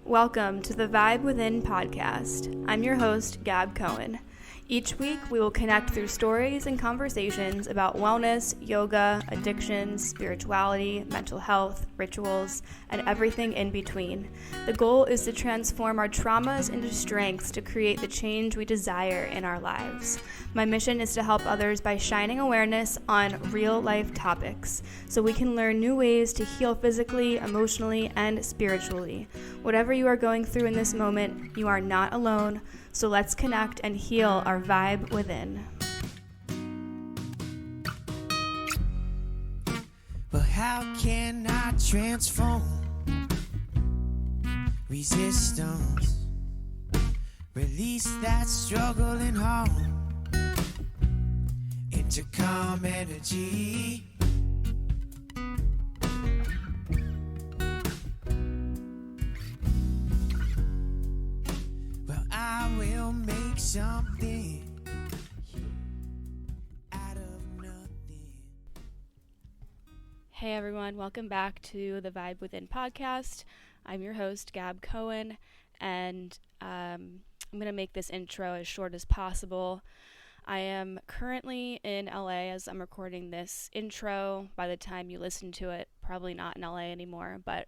Welcome to the Vibe Within podcast. I'm your host, Gab Cohen. Each week, we will connect through stories and conversations about wellness, yoga, addictions, spirituality, mental health, rituals, and everything in between. The goal is to transform our traumas into strengths to create the change we desire in our lives. My mission is to help others by shining awareness on real-life topics so we can learn new ways to heal physically, emotionally, and spiritually. Whatever you are going through in this moment, you are not alone. So let's connect and heal our vibe within. But how can I transform resistance? Release that struggle and harm into calm energy. I will make something out of nothing. Hey everyone, welcome back to the Vibe Within podcast. I'm your host, Gab Cohen, and I'm going to make this intro as short as possible. I am currently in LA as I'm recording this intro. By the time you listen to it, probably not in LA anymore, but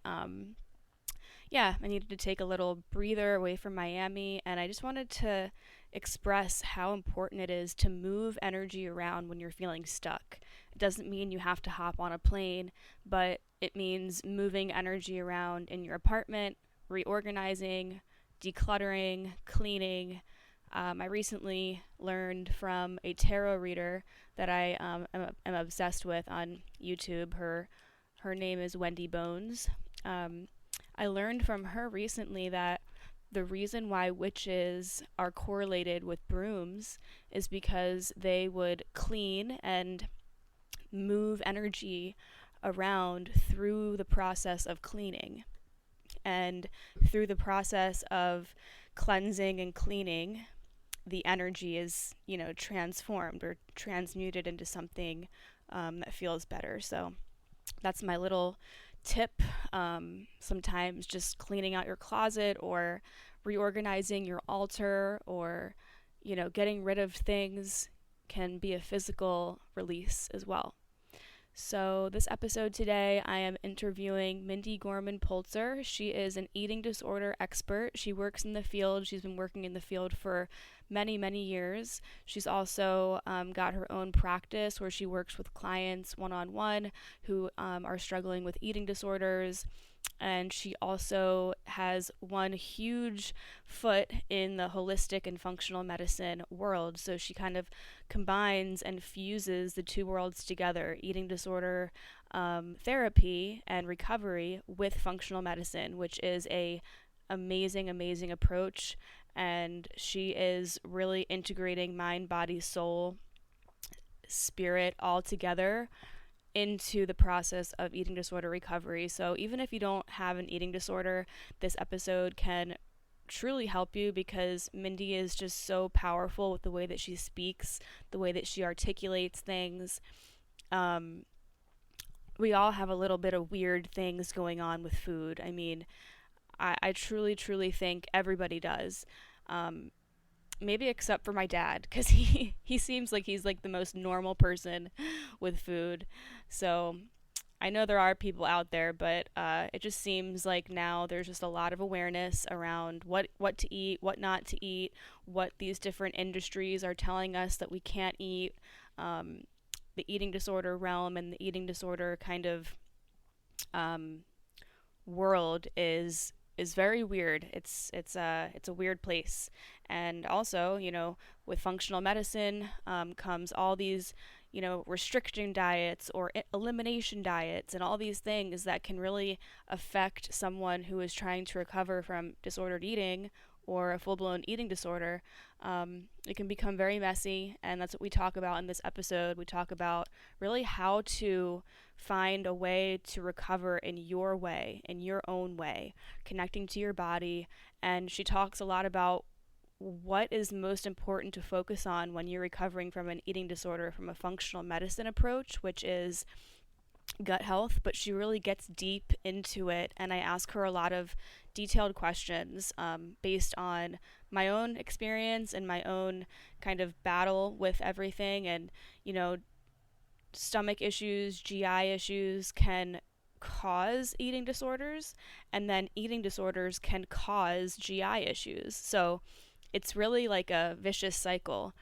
I needed to take a little breather away from Miami, and I just wanted to express how important it is to move energy around when you're feeling stuck. It doesn't mean you have to hop on a plane, but it means moving energy around in your apartment, reorganizing, decluttering, cleaning. I recently learned from a tarot reader that I am obsessed with on YouTube. Her name is Wendy Bones. I learned from her recently that the reason why witches are correlated with brooms is because they would clean and move energy around through the process of cleaning. And through the process of cleansing and cleaning, the energy is, transformed or transmuted into something that feels better. So that's my little tip. Sometimes just cleaning out your closet or reorganizing your altar or getting rid of things can be a physical release as well. So this episode today, I am interviewing Mindy Gorman Pultzer. She is an eating disorder expert. She works in the field. She's been working in the field for many, many years. She's also got her own practice where she works with clients one-on-one who are struggling with eating disorders. And she also has one huge foot in the holistic and functional medicine world. So she kind of combines and fuses the two worlds together, eating disorder therapy and recovery with functional medicine, which is a amazing approach. And she is really integrating mind, body, soul, spirit all together into the process of eating disorder recovery. So even if you don't have an eating disorder, this episode can truly help you because Mindy is just so powerful with the way that she speaks, the way that she articulates things. We all have a little bit of weird things going on with food. I mean, I truly think everybody does. Maybe except for my dad, because he seems like he's like the most normal person with food. So I know there are people out there, but it just seems like now there's just a lot of awareness around what to eat, what not to eat, what these different industries are telling us that we can't eat. The eating disorder realm and the eating disorder kind of world is very weird. It's a weird place. And also, with functional medicine comes all these, restriction diets or elimination diets and all these things that can really affect someone who is trying to recover from disordered eating or a full-blown eating disorder. It can become very messy, and that's what we talk about in this episode. We talk about really how to find a way to recover in your way, in your own way, connecting to your body. And she talks a lot about what is most important to focus on when you're recovering from an eating disorder from a functional medicine approach, which is gut health, but she really gets deep into it, and I ask her a lot of detailed questions based on my own experience and my own kind of battle with everything. And, you know, stomach issues, GI issues can cause eating disorders, and then eating disorders can cause GI issues. So it's really like a vicious cycle,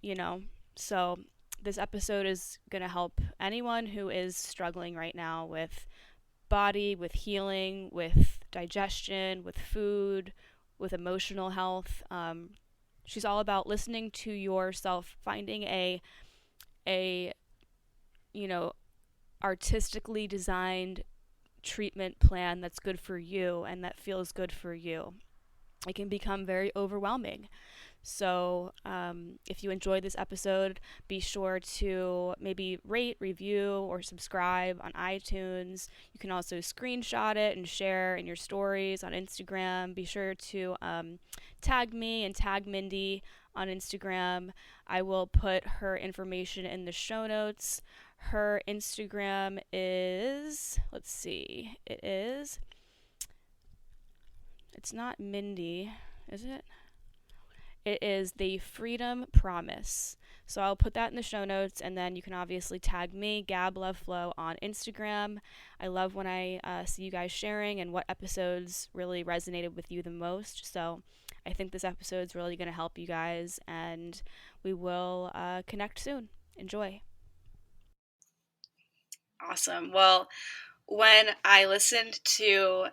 you know? So this episode is going to help anyone who is struggling right now with body, with healing, with digestion, with food, with emotional health. She's all about listening to yourself, finding a you know artistically designed treatment plan that's good for you and that feels good for you. It can become very overwhelming. So, if you enjoyed this episode, be sure to maybe rate, review, or subscribe on iTunes. You can also screenshot it and share in your stories on Instagram. Be sure to tag me and tag Mindy on Instagram. I will put her information in the show notes. Her Instagram is, let's see, it's not Mindy, is it? It is the Freedom Promise. So I'll put that in the show notes, and then you can obviously tag me, Gab Love Flow, on Instagram. I love when I see you guys sharing and what episodes really resonated with you the most. So I think this episode is really going to help you guys, and we will connect soon. Enjoy. Awesome. Well, when I listened to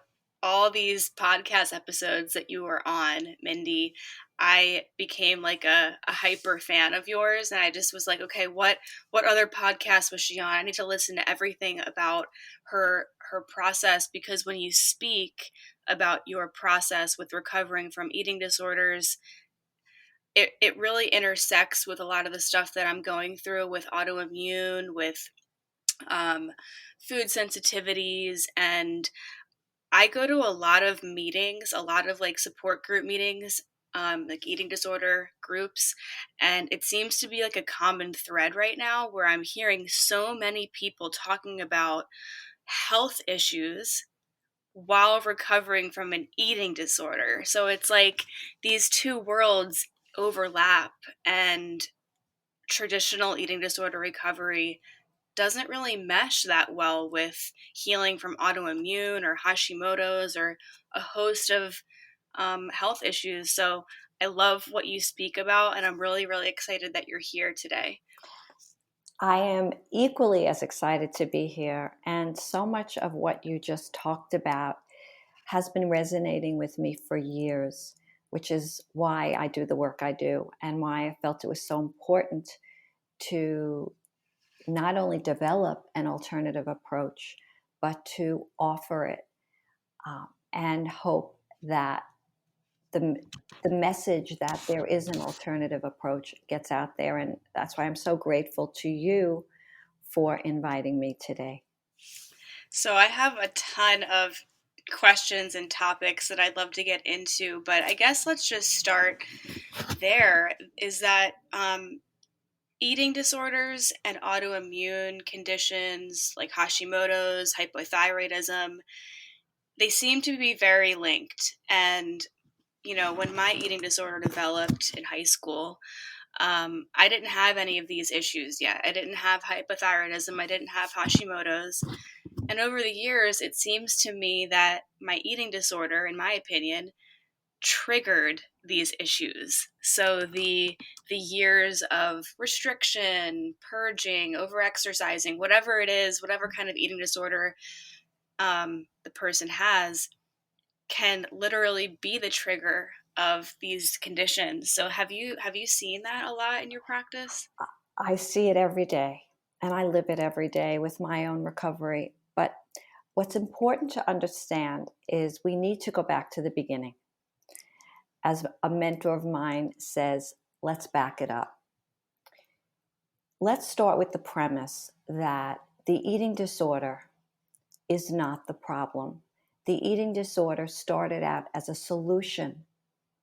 all these podcast episodes that you were on, Mindy, I became like a hyper fan of yours, and I just was like, okay, what other podcast was she on? I need to listen to everything about her process, because when you speak about your process with recovering from eating disorders, it really intersects with a lot of the stuff that I'm going through with autoimmune, with food sensitivities. And I go to a lot of meetings, a lot of like support group meetings, like eating disorder groups. And it seems to be like a common thread right now where I'm hearing so many people talking about health issues while recovering from an eating disorder. So it's like these two worlds overlap, and traditional eating disorder recovery doesn't really mesh that well with healing from autoimmune or Hashimoto's or a host of health issues. So I love what you speak about, and I'm really, really excited that you're here today. I am equally as excited to be here, and so much of what you just talked about has been resonating with me for years, which is why I do the work I do and why I felt it was so important to not only develop an alternative approach, but to offer it and hope that the message that there is an alternative approach gets out there. And that's why I'm so grateful to you for inviting me today. So I have a ton of questions and topics that I'd love to get into, but I guess let's just start there. Is that eating disorders and autoimmune conditions like Hashimoto's, hypothyroidism, they seem to be very linked. And, you know, when my eating disorder developed in high school, I didn't have any of these issues yet. I didn't have hypothyroidism. I didn't have Hashimoto's. And over the years, it seems to me that my eating disorder, in my opinion, triggered these issues. So the years of restriction, purging, overexercising, whatever it is, whatever kind of eating disorder the person has, can literally be the trigger of these conditions. So have you seen that a lot in your practice? I see it every day, and I live it every day with my own recovery. But what's important to understand is we need to go back to the beginning. As a mentor of mine says, let's back it up. Let's start with the premise that the eating disorder is not the problem. The eating disorder started out as a solution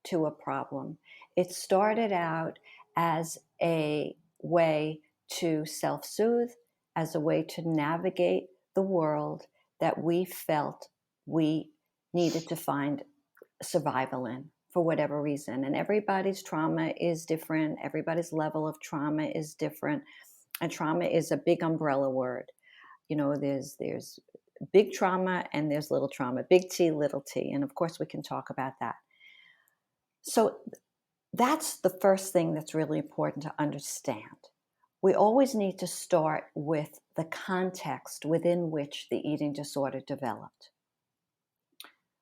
to a problem. It started out as a way to self-soothe, as a way to navigate the world that we felt we needed to find survival in for whatever reason. And everybody's trauma is different. Everybody's level of trauma is different. And trauma is a big umbrella word. There's big trauma and there's little trauma, big T, little t. And of course, we can talk about that. So that's the first thing that's really important to understand. We always need to start with the context within which the eating disorder developed.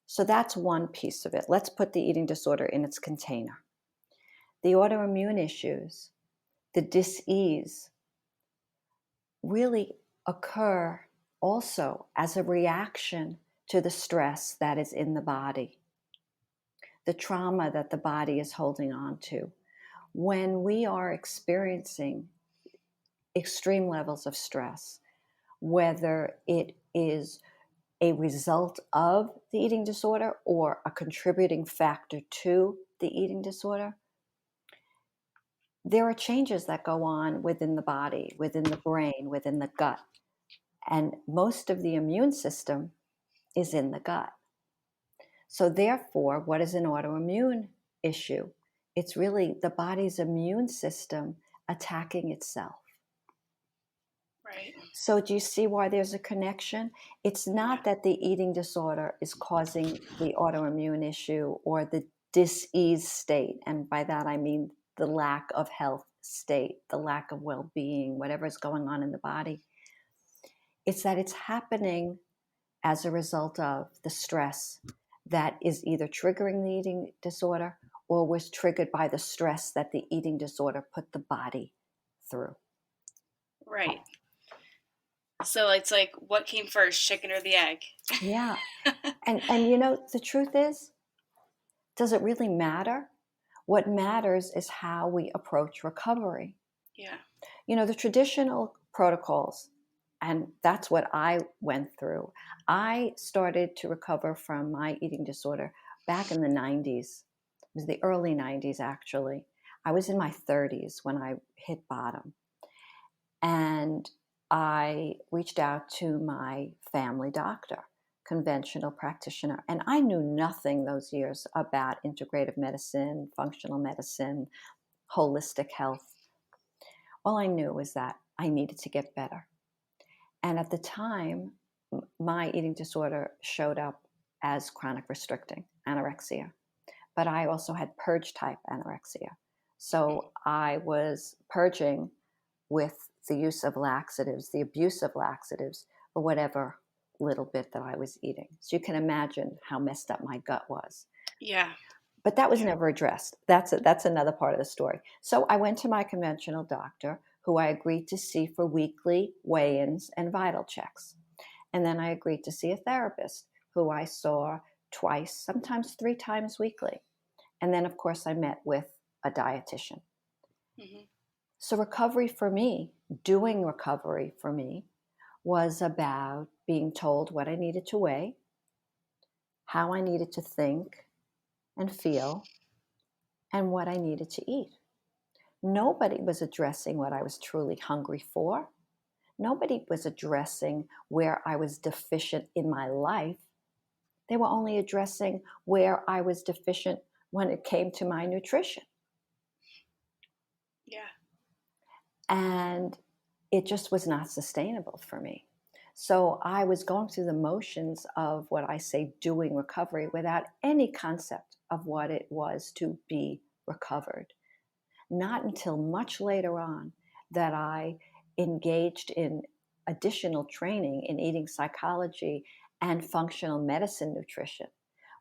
So that's one piece of it. Let's put the eating disorder in its container. The autoimmune issues, the dis-ease, really occur also as a reaction to the stress that is in the body, the trauma that the body is holding on to. When we are experiencing extreme levels of stress, whether it is a result of the eating disorder or a contributing factor to the eating disorder, there are changes that go on within the body, within the brain, within the gut. And most of the immune system is in the gut. So therefore, what is an autoimmune issue? It's really the body's immune system attacking itself. Right. So do you see why there's a connection? It's not that the eating disorder is causing the autoimmune issue or the dis-ease state. And by that, I mean the lack of health state, the lack of well-being, whatever is going on in the body. It's that it's happening as a result of the stress that is either triggering the eating disorder or was triggered by the stress that the eating disorder put the body through. Right. So it's like, what came first, chicken or the egg? Yeah. And the truth is, does it really matter? What matters is how we approach recovery. Yeah. The traditional protocols, and that's what I went through. I started to recover from my eating disorder back in the 90s. It was the early 90s, actually. I was in my 30s when I hit bottom. And I reached out to my family doctor, conventional practitioner, and I knew nothing those years about integrative medicine, functional medicine, holistic health. All I knew was that I needed to get better. And at the time, my eating disorder showed up as chronic restricting anorexia, but I also had purge type anorexia. So I was purging with the use of laxatives, the abuse of laxatives, or whatever little bit that I was eating. So you can imagine how messed up my gut was. Yeah. But that was never addressed. That's another part of the story. So I went to my conventional doctor, who I agreed to see for weekly weigh-ins and vital checks. And then I agreed to see a therapist, who I saw twice, sometimes 3 times weekly. And then, of course, I met with a dietitian. Mm-hmm. So doing recovery for me, was about being told what I needed to weigh, how I needed to think and feel, and what I needed to eat. Nobody was addressing what I was truly hungry for. Nobody was addressing where I was deficient in my life. They were only addressing where I was deficient when it came to my nutrition. Yeah. And it just was not sustainable for me. So I was going through the motions of what I say doing recovery without any concept of what it was to be recovered. Not until much later on that I engaged in additional training in eating psychology and functional medicine nutrition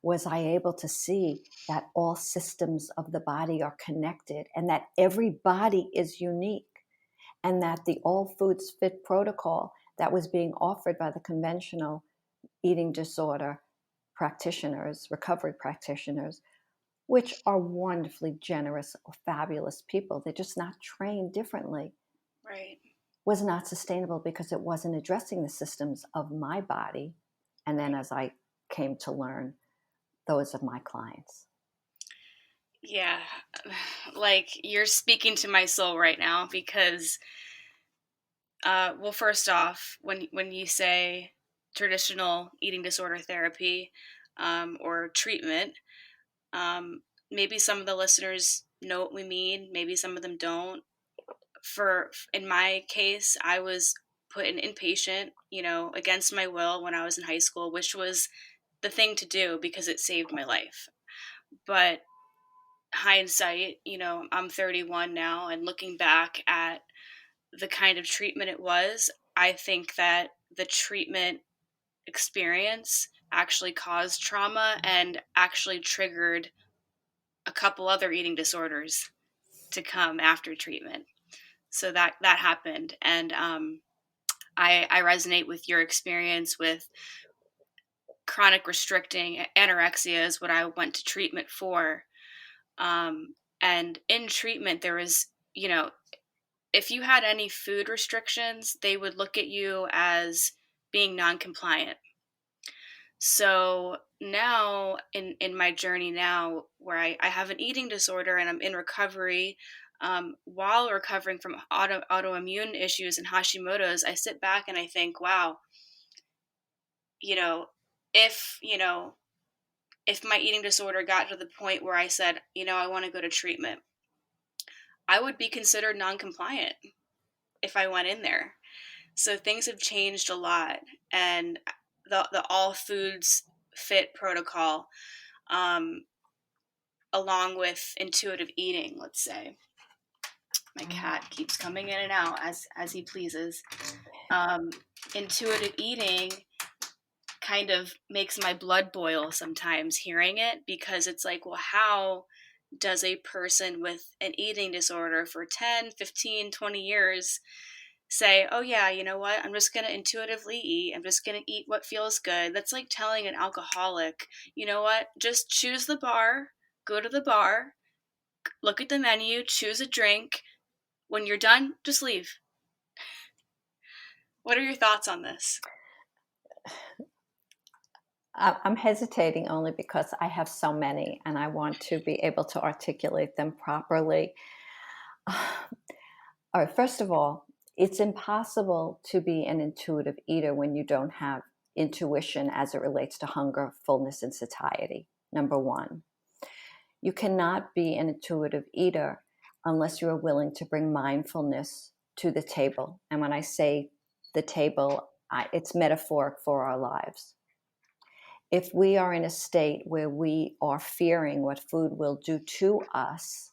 was I able to see that all systems of the body are connected and that every body is unique, and that the All Foods Fit protocol that was being offered by the conventional eating disorder practitioners, recovery practitioners, which are wonderfully generous, fabulous people, they're just not trained differently, Right. was not sustainable because it wasn't addressing the systems of my body. And then as I came to learn, those of my clients. Yeah. Like, you're speaking to my soul right now, because Well, first off, when you say traditional eating disorder therapy or treatment, maybe some of the listeners know what we mean, maybe some of them don't. In my case, I was put in inpatient, against my will when I was in high school, which was the thing to do because it saved my life. But hindsight, I'm 31 now, and looking back at the kind of treatment it was, I think that the treatment experience actually caused trauma and actually triggered a couple other eating disorders to come after treatment. So that happened, and I resonate with your experience with chronic restricting. Anorexia is what I went to treatment for, and in treatment there was, if you had any food restrictions, they would look at you as being non-compliant. So now in my journey now, where I have an eating disorder and I'm in recovery, while recovering from autoimmune issues and Hashimoto's, I sit back and I think, wow, you know, if, if my eating disorder got to the point where I said, I want to go to treatment, I would be considered non-compliant if I went in there. So things have changed a lot, and the all foods fit protocol, um, along with intuitive eating, let's say. My cat keeps coming in and out as he pleases. Intuitive eating kind of makes my blood boil sometimes hearing it, because it's like, well, how does a person with an eating disorder for 10, 15, 20 years say, oh yeah, you know what, I'm just going to intuitively eat, I'm just going to eat what feels good? That's like telling an alcoholic, you know what, just choose the bar, go to the bar, look at the menu, choose a drink, when you're done, just leave. What are your thoughts on this? I'm hesitating only because I have so many and I want to be able to articulate them properly. All right, first of all, it's impossible to be an intuitive eater when you don't have intuition as it relates to hunger, fullness, and satiety. Number one, you cannot be an intuitive eater unless you are willing to bring mindfulness to the table. And when I say the table, it's metaphoric for our lives. If we are in a state where we are fearing what food will do to us,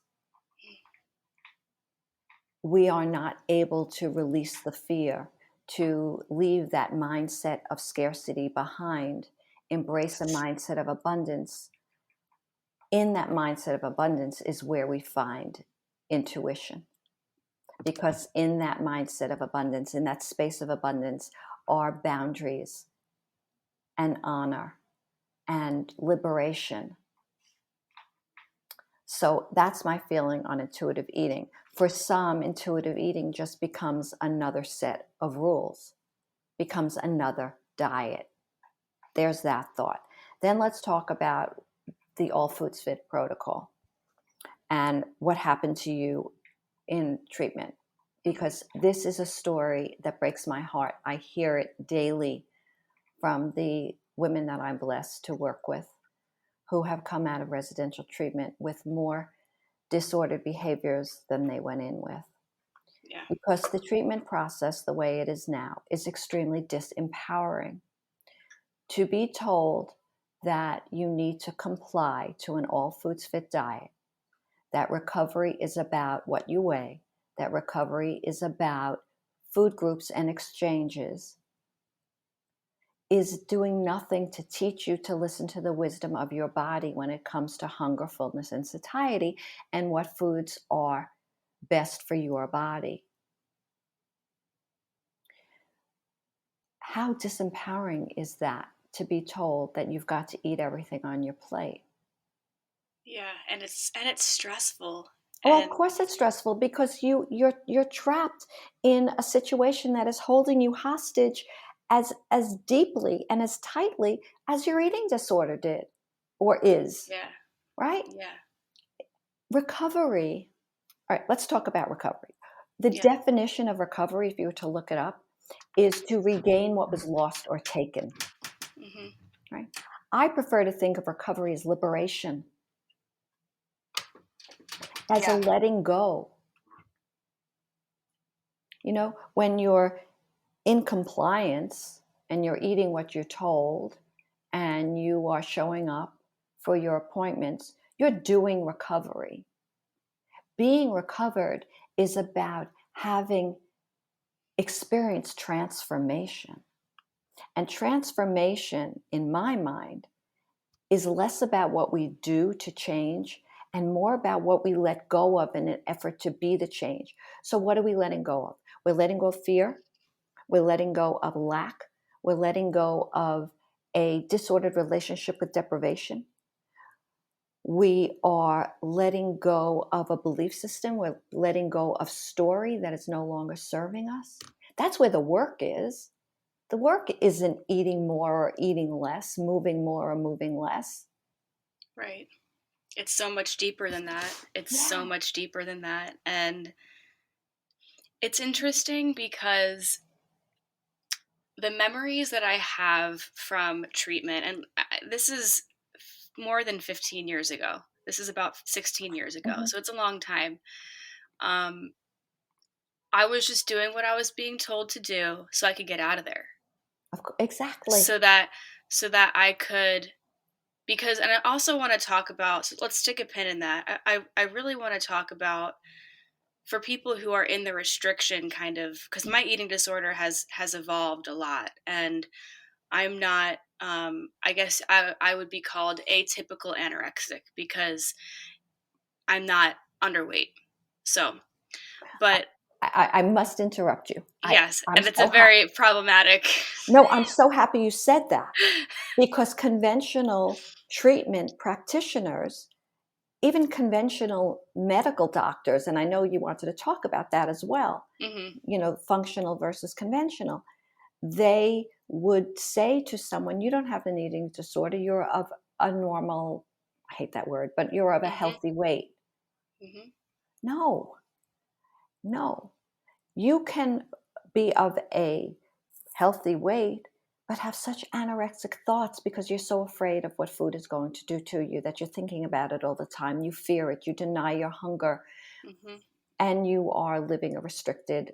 we are not able to release the fear, to leave that mindset of scarcity behind, embrace a mindset of abundance. In that mindset of abundance is where we find intuition. Because in that mindset of abundance, in that space of abundance, are boundaries and honor and liberation. So that's my feeling on intuitive eating. For some, intuitive eating just becomes another set of rules, becomes another diet. There's that thought. Then let's talk about the All Foods Fit protocol and what happened to you in treatment, because this is a story that breaks my heart. I hear it daily from the women that I'm blessed to work with, who have come out of residential treatment with more disordered behaviors than they went in with. Yeah. Because the treatment process, the way it is now, is extremely disempowering. To be told that you need to comply to an all foods fit diet, that recovery is about what you weigh, that recovery is about food groups and exchanges, is doing nothing to teach you to listen to the wisdom of your body when it comes to hunger, fullness, and satiety, and what foods are best for your body. How disempowering is that, to be told that you've got to eat everything on your plate? Yeah, and it's stressful. Well, of course it's stressful, because you're trapped in a situation that is holding you hostage as deeply and as tightly as your eating disorder did or is. Yeah. Right? Yeah. Recovery. All right, let's talk about recovery. The Yeah. definition of recovery, if you were to look it up, is to regain what was lost or taken. Mm-hmm. Right? I prefer to think of recovery as liberation, as a letting go. You know, when you're in compliance and you're eating what you're told and you are showing up for your appointments, you're doing recovery. Being recovered is about having experienced transformation. And transformation, in my mind, is less about what we do to change and more about what we let go of in an effort to be the change. So what are we letting go of? We're letting go of fear. We're letting go of lack. We're letting go of a disordered relationship with deprivation. We are letting go of a belief system. We're letting go of story that is no longer serving us. That's where the work is. The work isn't eating more or eating less, moving more or moving less. Right. It's so much deeper than that. It's so much deeper than that. And it's interesting because the memories that I have from treatment, and this is more than 15 years ago. This is about 16 years ago. Mhm. So it's a long time. I was just doing what I was being told to do so I could get out of there. Exactly. So that I could, because, and I also want to talk about, so let's stick a pin in that. I really want to talk about, for people who are in the restriction kind of, because my eating disorder has evolved a lot, and I'm not, I guess I would be called atypical anorexic because I'm not underweight. So, but I must interrupt you. yes, I'm and it's a so very problematic. No, I'm so happy you said that, because conventional treatment practitioners, even conventional medical doctors, and I know you wanted to talk about that as well, Mm-hmm. you know, functional versus conventional, they would say to someone, you don't have an eating disorder, you're of a normal, I hate that word, but you're of a Mm-hmm. healthy weight. Mm-hmm. No, no. You can be of a healthy weight, but have such anorexic thoughts because you're so afraid of what food is going to do to you that you're thinking about it all the time. You fear it, you deny your hunger, Mm-hmm. and you are living a restricted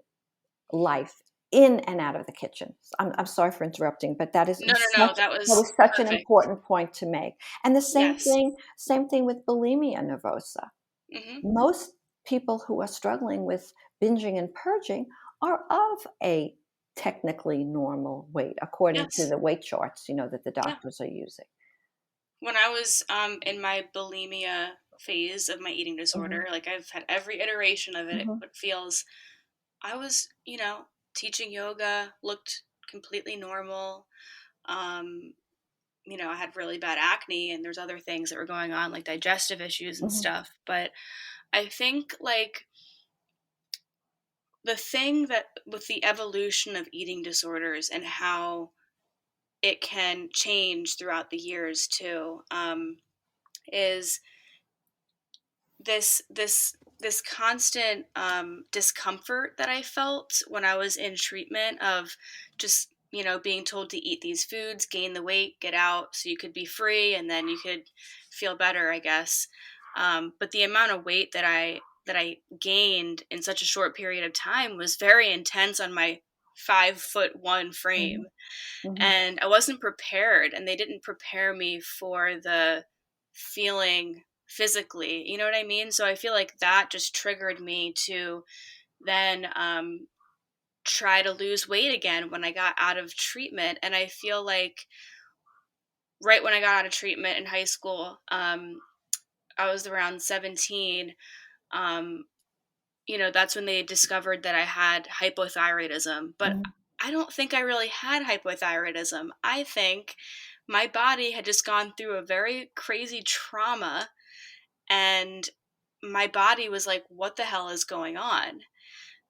life in and out of the kitchen. I'm sorry for interrupting, but that No, was no, no. such That that was was such an perfect. important point to make. And the Yes. same thing with bulimia nervosa. Mm-hmm. Most people who are struggling with binging and purging are of a technically normal weight, according to Yes. the weight charts, you know, that the Yeah. doctors are using. When I was in my bulimia phase of my eating Mhm, disorder, like I've had every iteration of it, mhm, it feels, I was, teaching yoga, looked completely normal. Um, I had really bad acne, and there's other things that were going on, like digestive issues and mhm, stuff. But I think, like, the thing that with the evolution of eating disorders and how it can change throughout the years too, is this constant discomfort that I felt when I was in treatment of just being told to eat these foods, gain the weight, get out, so you could be free, and then you could feel better, I guess. But the amount of weight that I gained in such a short period of time was very intense on my 5'1" frame, mhm, mhm, and I wasn't prepared, and they didn't prepare me for the feeling physically. You know what I mean? So I feel like that just triggered me to then try to lose weight again when I got out of treatment. And I feel like right when I got out of treatment in high school, I was around 17. Um, that's when they discovered that I had hypothyroidism. But mhm, I don't think I really had hypothyroidism. I think my body had just gone through a very crazy trauma, and my body was like, what the hell is going on?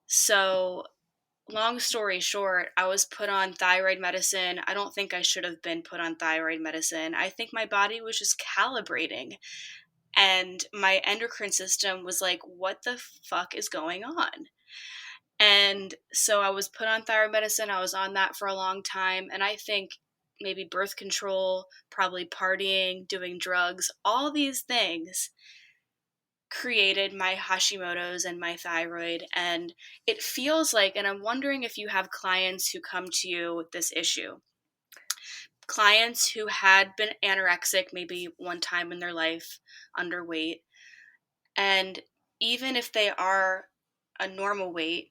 So, long story short, I was put on thyroid medicine. I don't think I should have been put on thyroid medicine. I think my body was just calibrating, and my endocrine system was like, what the fuck is going on? And so I was put on thyroid medicine. I was on that for a long time. And I think maybe birth control, probably partying, doing drugs, all these things created my Hashimoto's and my thyroid. And it feels like, and I'm wondering if you have clients who come to you with this issue, clients who had been anorexic maybe one time in their life, underweight, and even if they are a normal weight,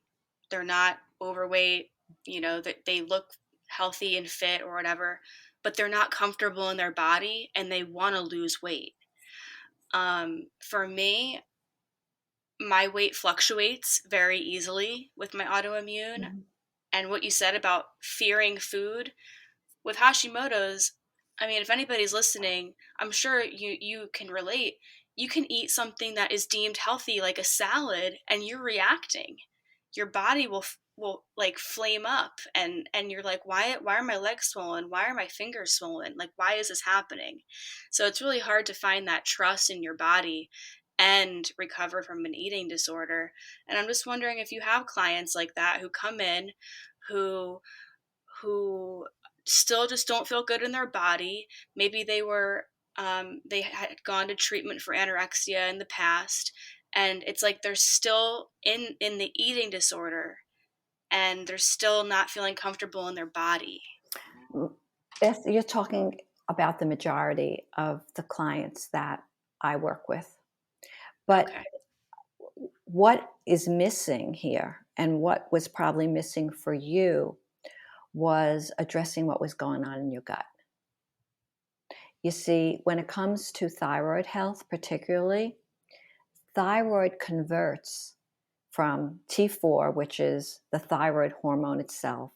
they're not overweight, that they look healthy and fit or whatever, but they're not comfortable in their body and they want to lose weight. For me, my weight fluctuates very easily with my autoimmune. Mm-hmm. And what you said about fearing food with Hashimoto's, I mean, if anybody's listening, I'm sure you can relate. You can eat something that is deemed healthy, like a salad, and you're reacting. Your body will like flame up, and you're like, why are my legs swollen? Why are my fingers swollen? Like, why is this happening? So it's really hard to find that trust in your body and recover from an eating disorder. And I'm just wondering if you have clients like that who come in who still just don't feel good in their body. Maybe they had gone to treatment for anorexia in the past, and it's like they're still in the eating disorder, and they're still not feeling comfortable in their body. If you're talking about the majority of the clients that I work with. But Okay. what is missing here, and what was probably missing for you, was addressing what was going on in your gut. You see, when it comes to thyroid health, particularly, thyroid converts from T4, which is the thyroid hormone itself,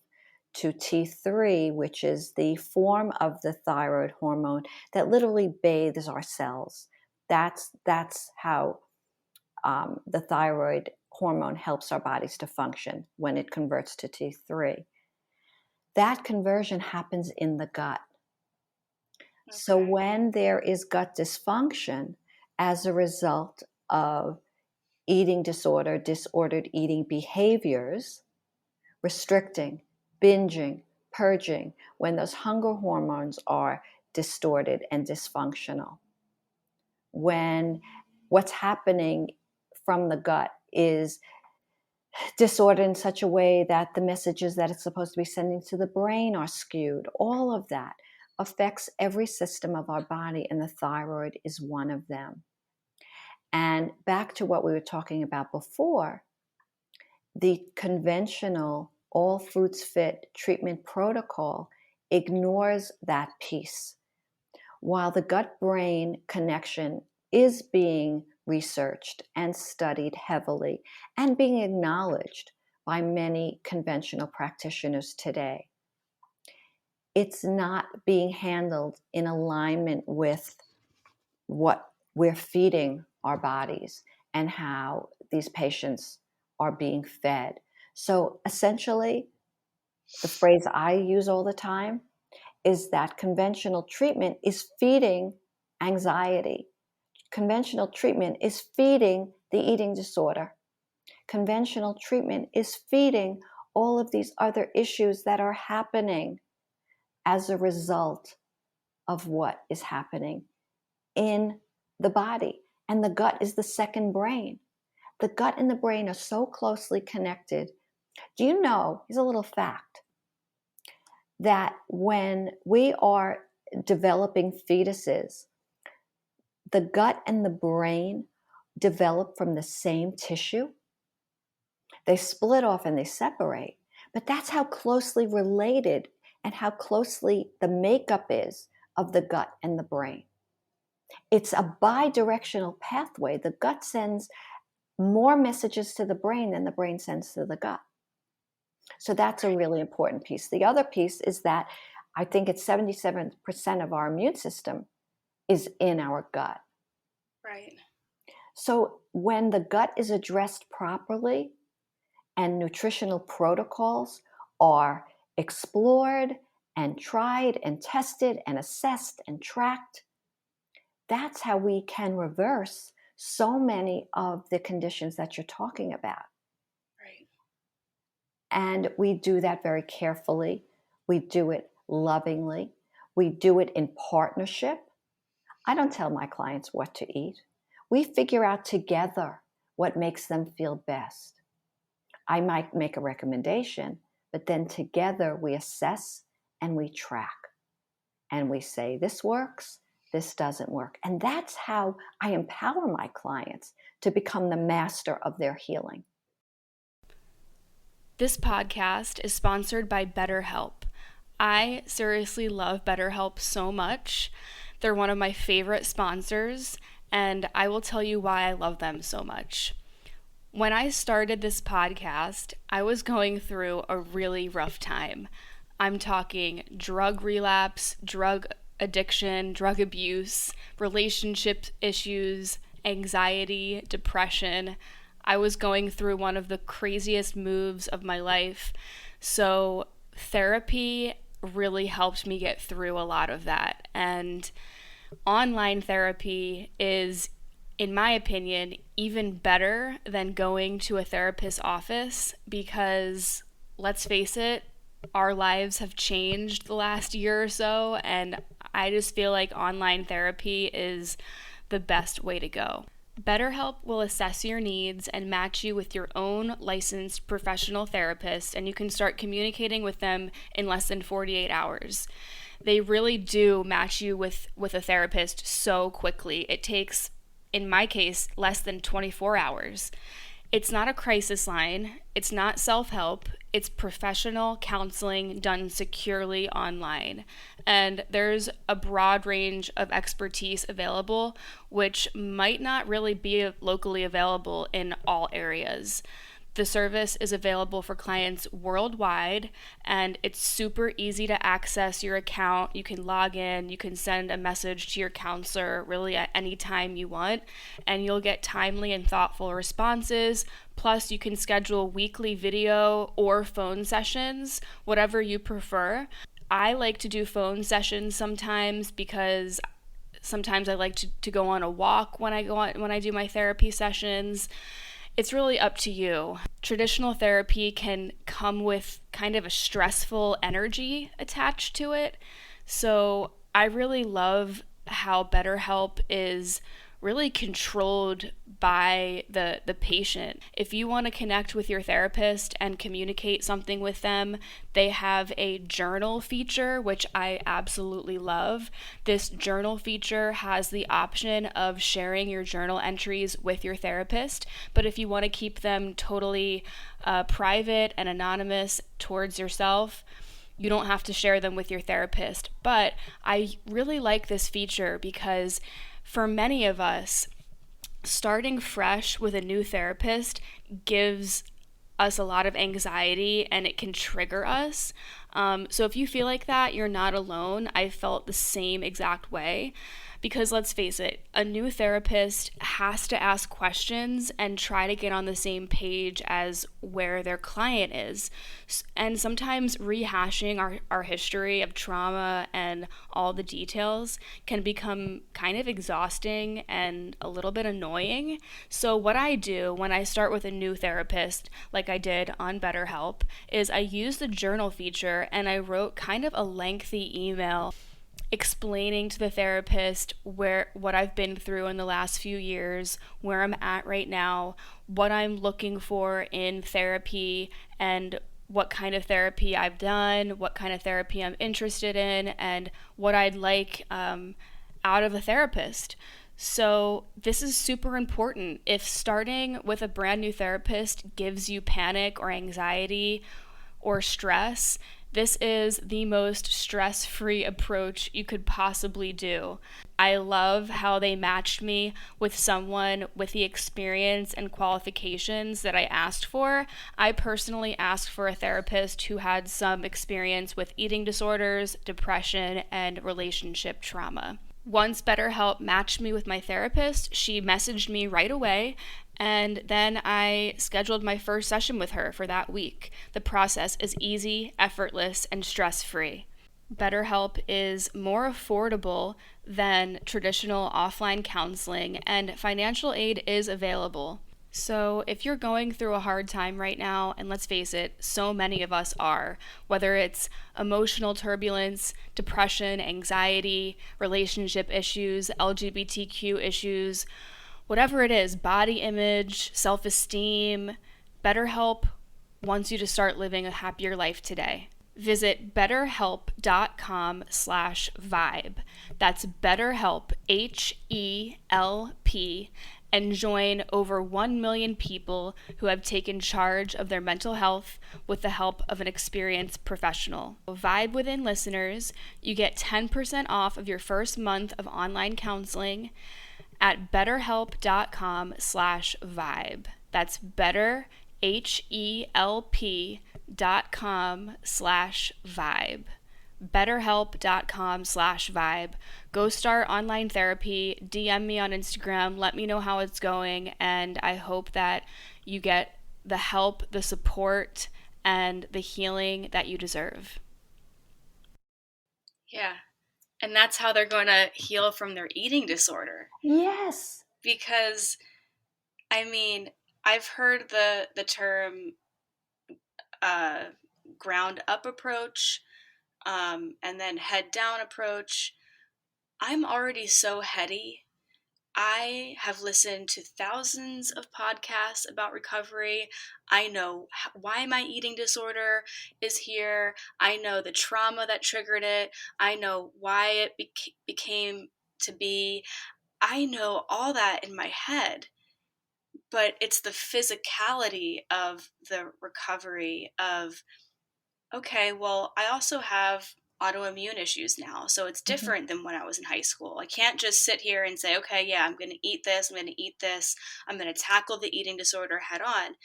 to T3, which is the form of the thyroid hormone that literally bathes our cells. That's how the thyroid hormone helps our bodies to function when it converts to T3. That conversion happens in the gut. Okay. So when there is gut dysfunction as a result of eating disorder, disordered eating behaviors, restricting, binging, purging, when those hunger hormones are distorted and dysfunctional, when what's happening from the gut is disordered in such a way that the messages that it's supposed to be sending to the brain are skewed, all of that affects every system of our body, and the thyroid is one of them. And back to what we were talking about before, the conventional all foods fit treatment protocol ignores that piece. While the gut brain connection is being researched and studied heavily and being acknowledged by many conventional practitioners today, it's not being handled in alignment with what we're feeding our bodies and how these patients are being fed. So essentially, the phrase I use all the time is that conventional treatment is feeding anxiety. Conventional treatment is feeding the eating disorder. Conventional treatment is feeding all of these other issues that are happening as a result of what is happening in the body. And the gut is the second brain. The gut and the brain are so closely connected. Do you know, here's a little fact, that when we are developing fetuses, the gut and the brain develop from the same tissue. They split off and they separate, but that's how closely related and how closely the makeup is of the gut and the brain. It's a bi-directional pathway. The gut sends more messages to the brain than the brain sends to the gut. So that's a really important piece. The other piece is that I think it's 77% of our immune system is in our gut. Right. So when the gut is addressed properly and nutritional protocols are explored and tried and tested and assessed and tracked, that's how we can reverse so many of the conditions that you're talking about. Right. And we do that very carefully. We do it lovingly. We do it in partnership. I don't tell my clients what to eat. We figure out together what makes them feel best. I might make a recommendation, but then together we assess and we track. And we say, this works, this doesn't work. And that's how I empower my clients to become the master of their healing. This podcast is sponsored by BetterHelp. I seriously love BetterHelp so much. They're one of my favorite sponsors, and I will tell you why I love them so much. When I started this podcast, I was going through a really rough time. I'm talking drug relapse, drug addiction, drug abuse, relationship issues, anxiety, depression. I was going through one of the craziest moves of my life. So therapy really helped me get through a lot of that. And online therapy is, in my opinion, even better than going to a therapist's office because, let's face it, our lives have changed the last year or so, and I just feel like online therapy is the best way to go. BetterHelp will assess your needs and match you with your own licensed professional therapist, and you can start communicating with them in less than 48 hours. They really do match you with a therapist so quickly. It takes, in my case, less than 24 hours. It's not a crisis line. It's not self-help. It's professional counseling done securely online. And there's a broad range of expertise available, which might not really be locally available in all areas. The service is available for clients worldwide, and it's super easy to access your account. You can log in, you can send a message to your counselor really at any time you want, and you'll get timely and thoughtful responses. Plus, you can schedule weekly video or phone sessions, whatever you prefer. I like to do phone sessions sometimes because sometimes I like to go on a walk when I do my therapy sessions. It's really up to you. Traditional therapy can come with kind of a stressful energy attached to it. So I really love how BetterHelp is really controlled by the patient. If you want to connect with your therapist and communicate something with them, they have a journal feature, which I absolutely love. This journal feature has the option of sharing your journal entries with your therapist, but if you want to keep them totally private and anonymous towards yourself, you don't have to share them with your therapist. But I really like this feature because for many of us, starting fresh with a new therapist gives us a lot of anxiety and it can trigger us. So if you feel like that, you're not alone. I felt the same exact way. Because let's face it, a new therapist has to ask questions and try to get on the same page as where their client is. And sometimes rehashing our history of trauma and all the details can become kind of exhausting and a little bit annoying. So what I do when I start with a new therapist, like I did on BetterHelp, is I use the journal feature and I wrote kind of a lengthy email explaining to the therapist what I've been through in the last few years, where I'm at right now, what I'm looking for in therapy, and what kind of therapy I've done, what kind of therapy I'm interested in, and what I'd like out of a therapist. So this is super important. If starting with a brand new therapist gives you panic or anxiety or stress, this is the most stress-free approach you could possibly do. I love how they matched me with someone with the experience and qualifications that I asked for. I personally asked for a therapist who had some experience with eating disorders, depression, and relationship trauma. Once BetterHelp matched me with my therapist, she messaged me right away, and then I scheduled my first session with her for that week. The process is easy, effortless, and stress-free. BetterHelp is more affordable than traditional offline counseling, and financial aid is available. So, if you're going through a hard time right now, and let's face it, so many of us are, whether it's emotional turbulence, depression, anxiety, relationship issues, LGBTQ issues, whatever it is, body image, self esteem, BetterHelp wants you to start living a happier life today. Visit betterhelp.com/vibe. That's BetterHelp, HELP, and join over 1 million people who have taken charge of their mental health with the help of an experienced professional. Vibe Within listeners, you get 10% off of your first month of online counseling at betterhelp.com/vibe. That's betterhelp.com/vibe. betterhelp.com/vibe. Go start online therapy, DM me on Instagram, let me know how it's going, and I hope that you get the help, the support, and the healing that you deserve. Yeah. And that's how they're going to heal from their eating disorder. Yes. Because, I mean, I've heard the term ground up approach, and then head down approach. I'm already so heady. I have listened to thousands of podcasts about recovery. I know why my eating disorder is here. I know the trauma that triggered it. I know why it became to be. I know all that in my head. But it's the physicality of the recovery of, okay, well, I also have autoimmune issues now. So it's different than when I was in high school. I can't just sit here and say, okay, yeah, I'm going to eat this. I'm going to eat this. I'm going to tackle the eating disorder head on.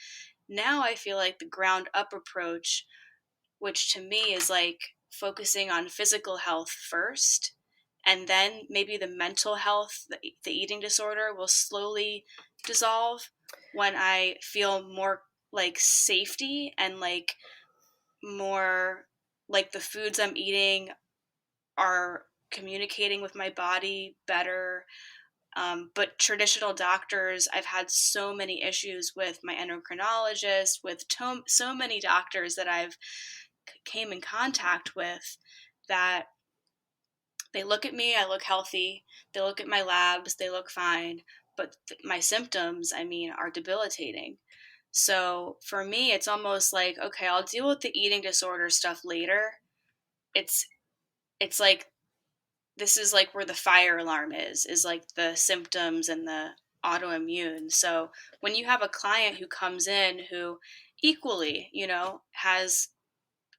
Now I feel like the ground up approach, which to me is like focusing on physical health first, and then maybe the mental health, the eating disorder will slowly dissolve when I feel more like safety and like more like the foods I'm eating are communicating with my body better. But traditional doctors, I've had so many issues with my endocrinologist, with so many doctors that I've came in contact with, that they look at me, I look healthy, they look at my labs, they look fine, but my symptoms, I mean, are debilitating. So for me, it's almost like, okay, I'll deal with the eating disorder stuff later. It's like, this is like where the fire alarm is like the symptoms and the autoimmune. So when you have a client who comes in who equally, has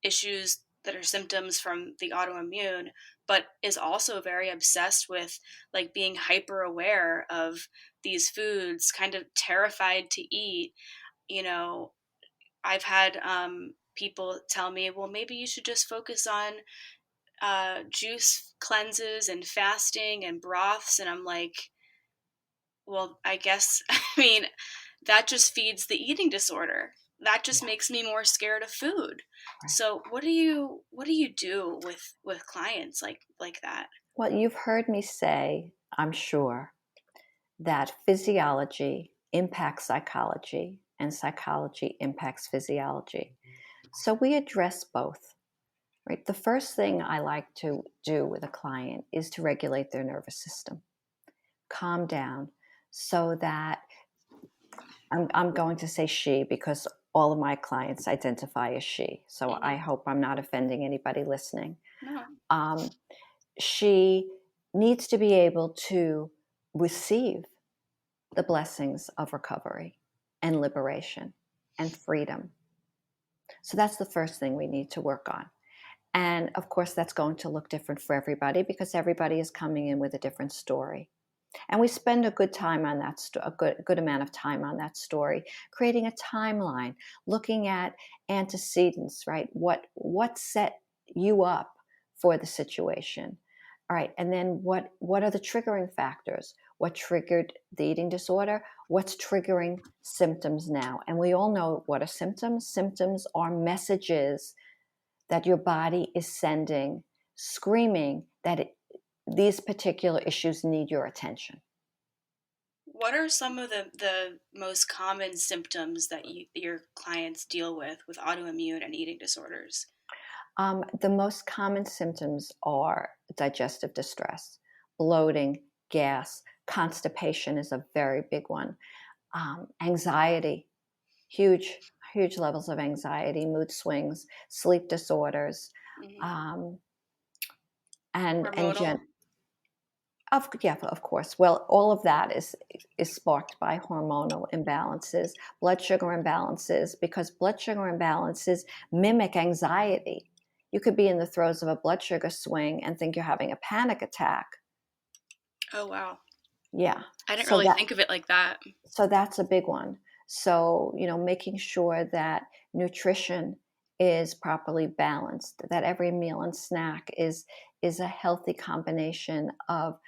issues that are symptoms from the autoimmune, but is also very obsessed with like being hyper aware of these foods, kind of terrified to eat, I've had people tell me, well, maybe you should just focus on juice cleanses and fasting and broths. And I'm like, well, I guess, I mean, that just feeds the eating disorder. That just makes me more scared of food. Right. So what do you do with clients like that? Well, you've heard me say, I'm sure, that physiology impacts psychology and psychology impacts physiology. So we address both, right? The first thing I like to do with a client is to regulate their nervous system, calm down, so that I'm going to say she because all of my clients identify as she. So I hope I'm not offending anybody listening. No. She needs to be able to receive the blessings of recovery and liberation and freedom. So that's the first thing we need to work on. And of course, that's going to look different for everybody because everybody is coming in with a different story. And we spend a good time on that, a good amount of time on that story, creating a timeline, looking at antecedents, right? What set you up for the situation? All right, and then what are the triggering factors? What triggered the eating disorder? What's triggering symptoms now? And we all know what are symptoms. Symptoms are messages that your body is sending, screaming that these particular issues need your attention. what are some of the most common symptoms that your clients deal with autoimmune and eating disorders? The most common symptoms are digestive distress, bloating, gas, constipation is a very big one, anxiety, huge, huge levels of anxiety, mood swings, sleep disorders, Mm-hmm. um, and Hormonal? of course. Well, all of that is sparked by hormonal imbalances, blood sugar imbalances, because blood sugar imbalances mimic anxiety. You could be in the throes of a blood sugar swing and think you're having a panic attack. Oh, wow. Yeah. I didn't So really think of it like that. that's a big one. So, making sure that nutrition is properly balanced, that every meal and snack is a healthy combination of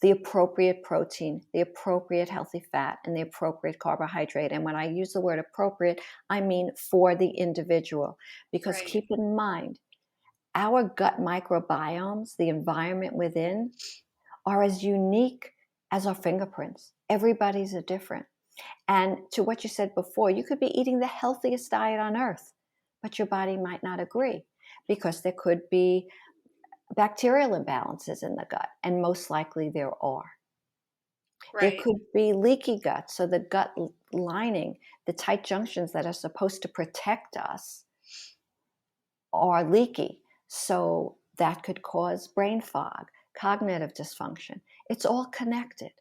the appropriate protein, the appropriate healthy fat, and the appropriate carbohydrate. And when I use the word appropriate, I mean for the individual. Because Right. keep in mind, our gut microbiomes, the environment within, are as unique as our fingerprints. Everybody's a different. And to what you said before, you could be eating the healthiest diet on earth, but your body might not agree because there could be bacterial imbalances in the gut, and most likely there are. There Right. could be leaky gut, so the gut lining, the tight junctions that are supposed to protect us, are leaky. So that could cause brain fog, cognitive dysfunction. It's all connected.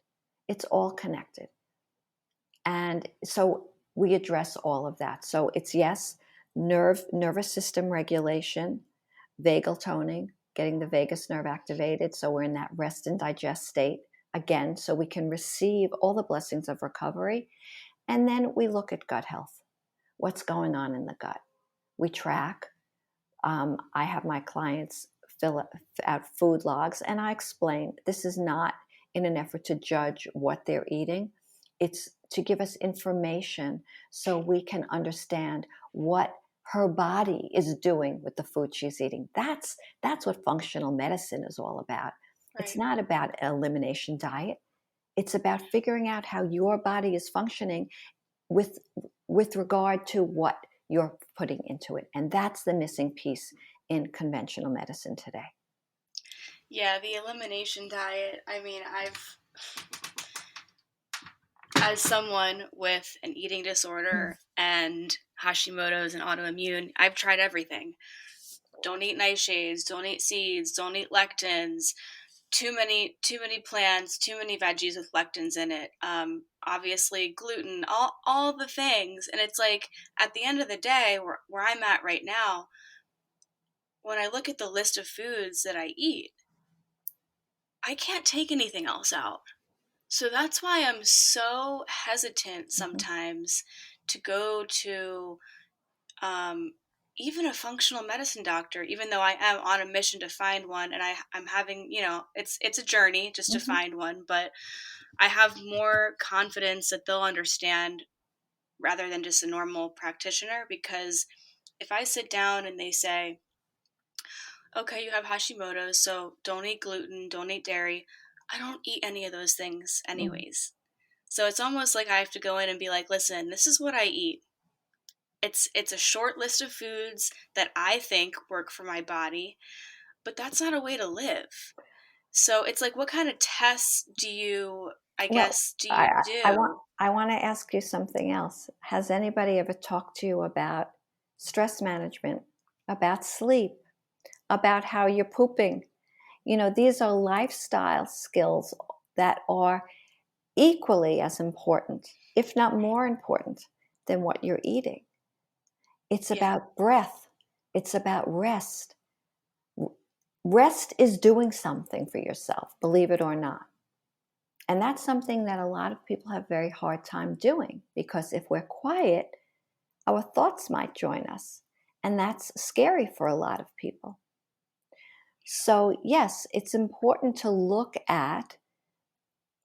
It's all connected. And so we address all of that. So it's yes, nervous system regulation, vagal toning, getting the vagus nerve activated so we're in that rest and digest state again, so we can receive all the blessings of recovery. And then we look at gut health. What's going on in the gut? We track. I have my clients fill out food logs, and I explain this is not in an effort to judge what they're eating. It's to give us information so we can understand what her body is doing with the food she's eating. That's what functional medicine is all about. It's Right. not about an elimination diet. It's about figuring out how your body is functioning with regard to what you're putting into it. And that's the missing piece in conventional medicine today. Yeah, the elimination diet. I mean, as someone with an eating disorder and Hashimoto's and autoimmune, I've tried everything. Don't eat nightshades, don't eat seeds, don't eat lectins. Too many plants, too many veggies with lectins in it. Obviously gluten, all the things. And it's like at the end of the day, where I'm at right now, when I look at the list of foods that I eat, I can't take anything else out. So that's why I'm so hesitant sometimes to go to even a functional medicine doctor, even though I am on a mission to find one, and I'm having, it's a journey just to find one, but I have more confidence that they'll understand rather than just a normal practitioner, because if I sit down and they say, okay, you have Hashimoto's, so don't eat gluten, don't eat dairy, I don't eat any of those things anyways. So it's almost like I have to go in and be like, listen, this is what I eat. It's a short list of foods that I think work for my body, but that's not a way to live. So it's like, what kind of tests do you, I Well, guess, do you I, I do? want I want to ask you something else. Has anybody ever talked to you about stress management, about sleep, about how you're pooping? These are lifestyle skills that are equally as important, if not more important, than what you're eating. It's Yeah, about breath. It's about rest. Rest is doing something for yourself, believe it or not. And that's something that a lot of people have very hard time doing, because if we're quiet, our thoughts might join us. And that's scary for a lot of people. So, yes, it's important to look at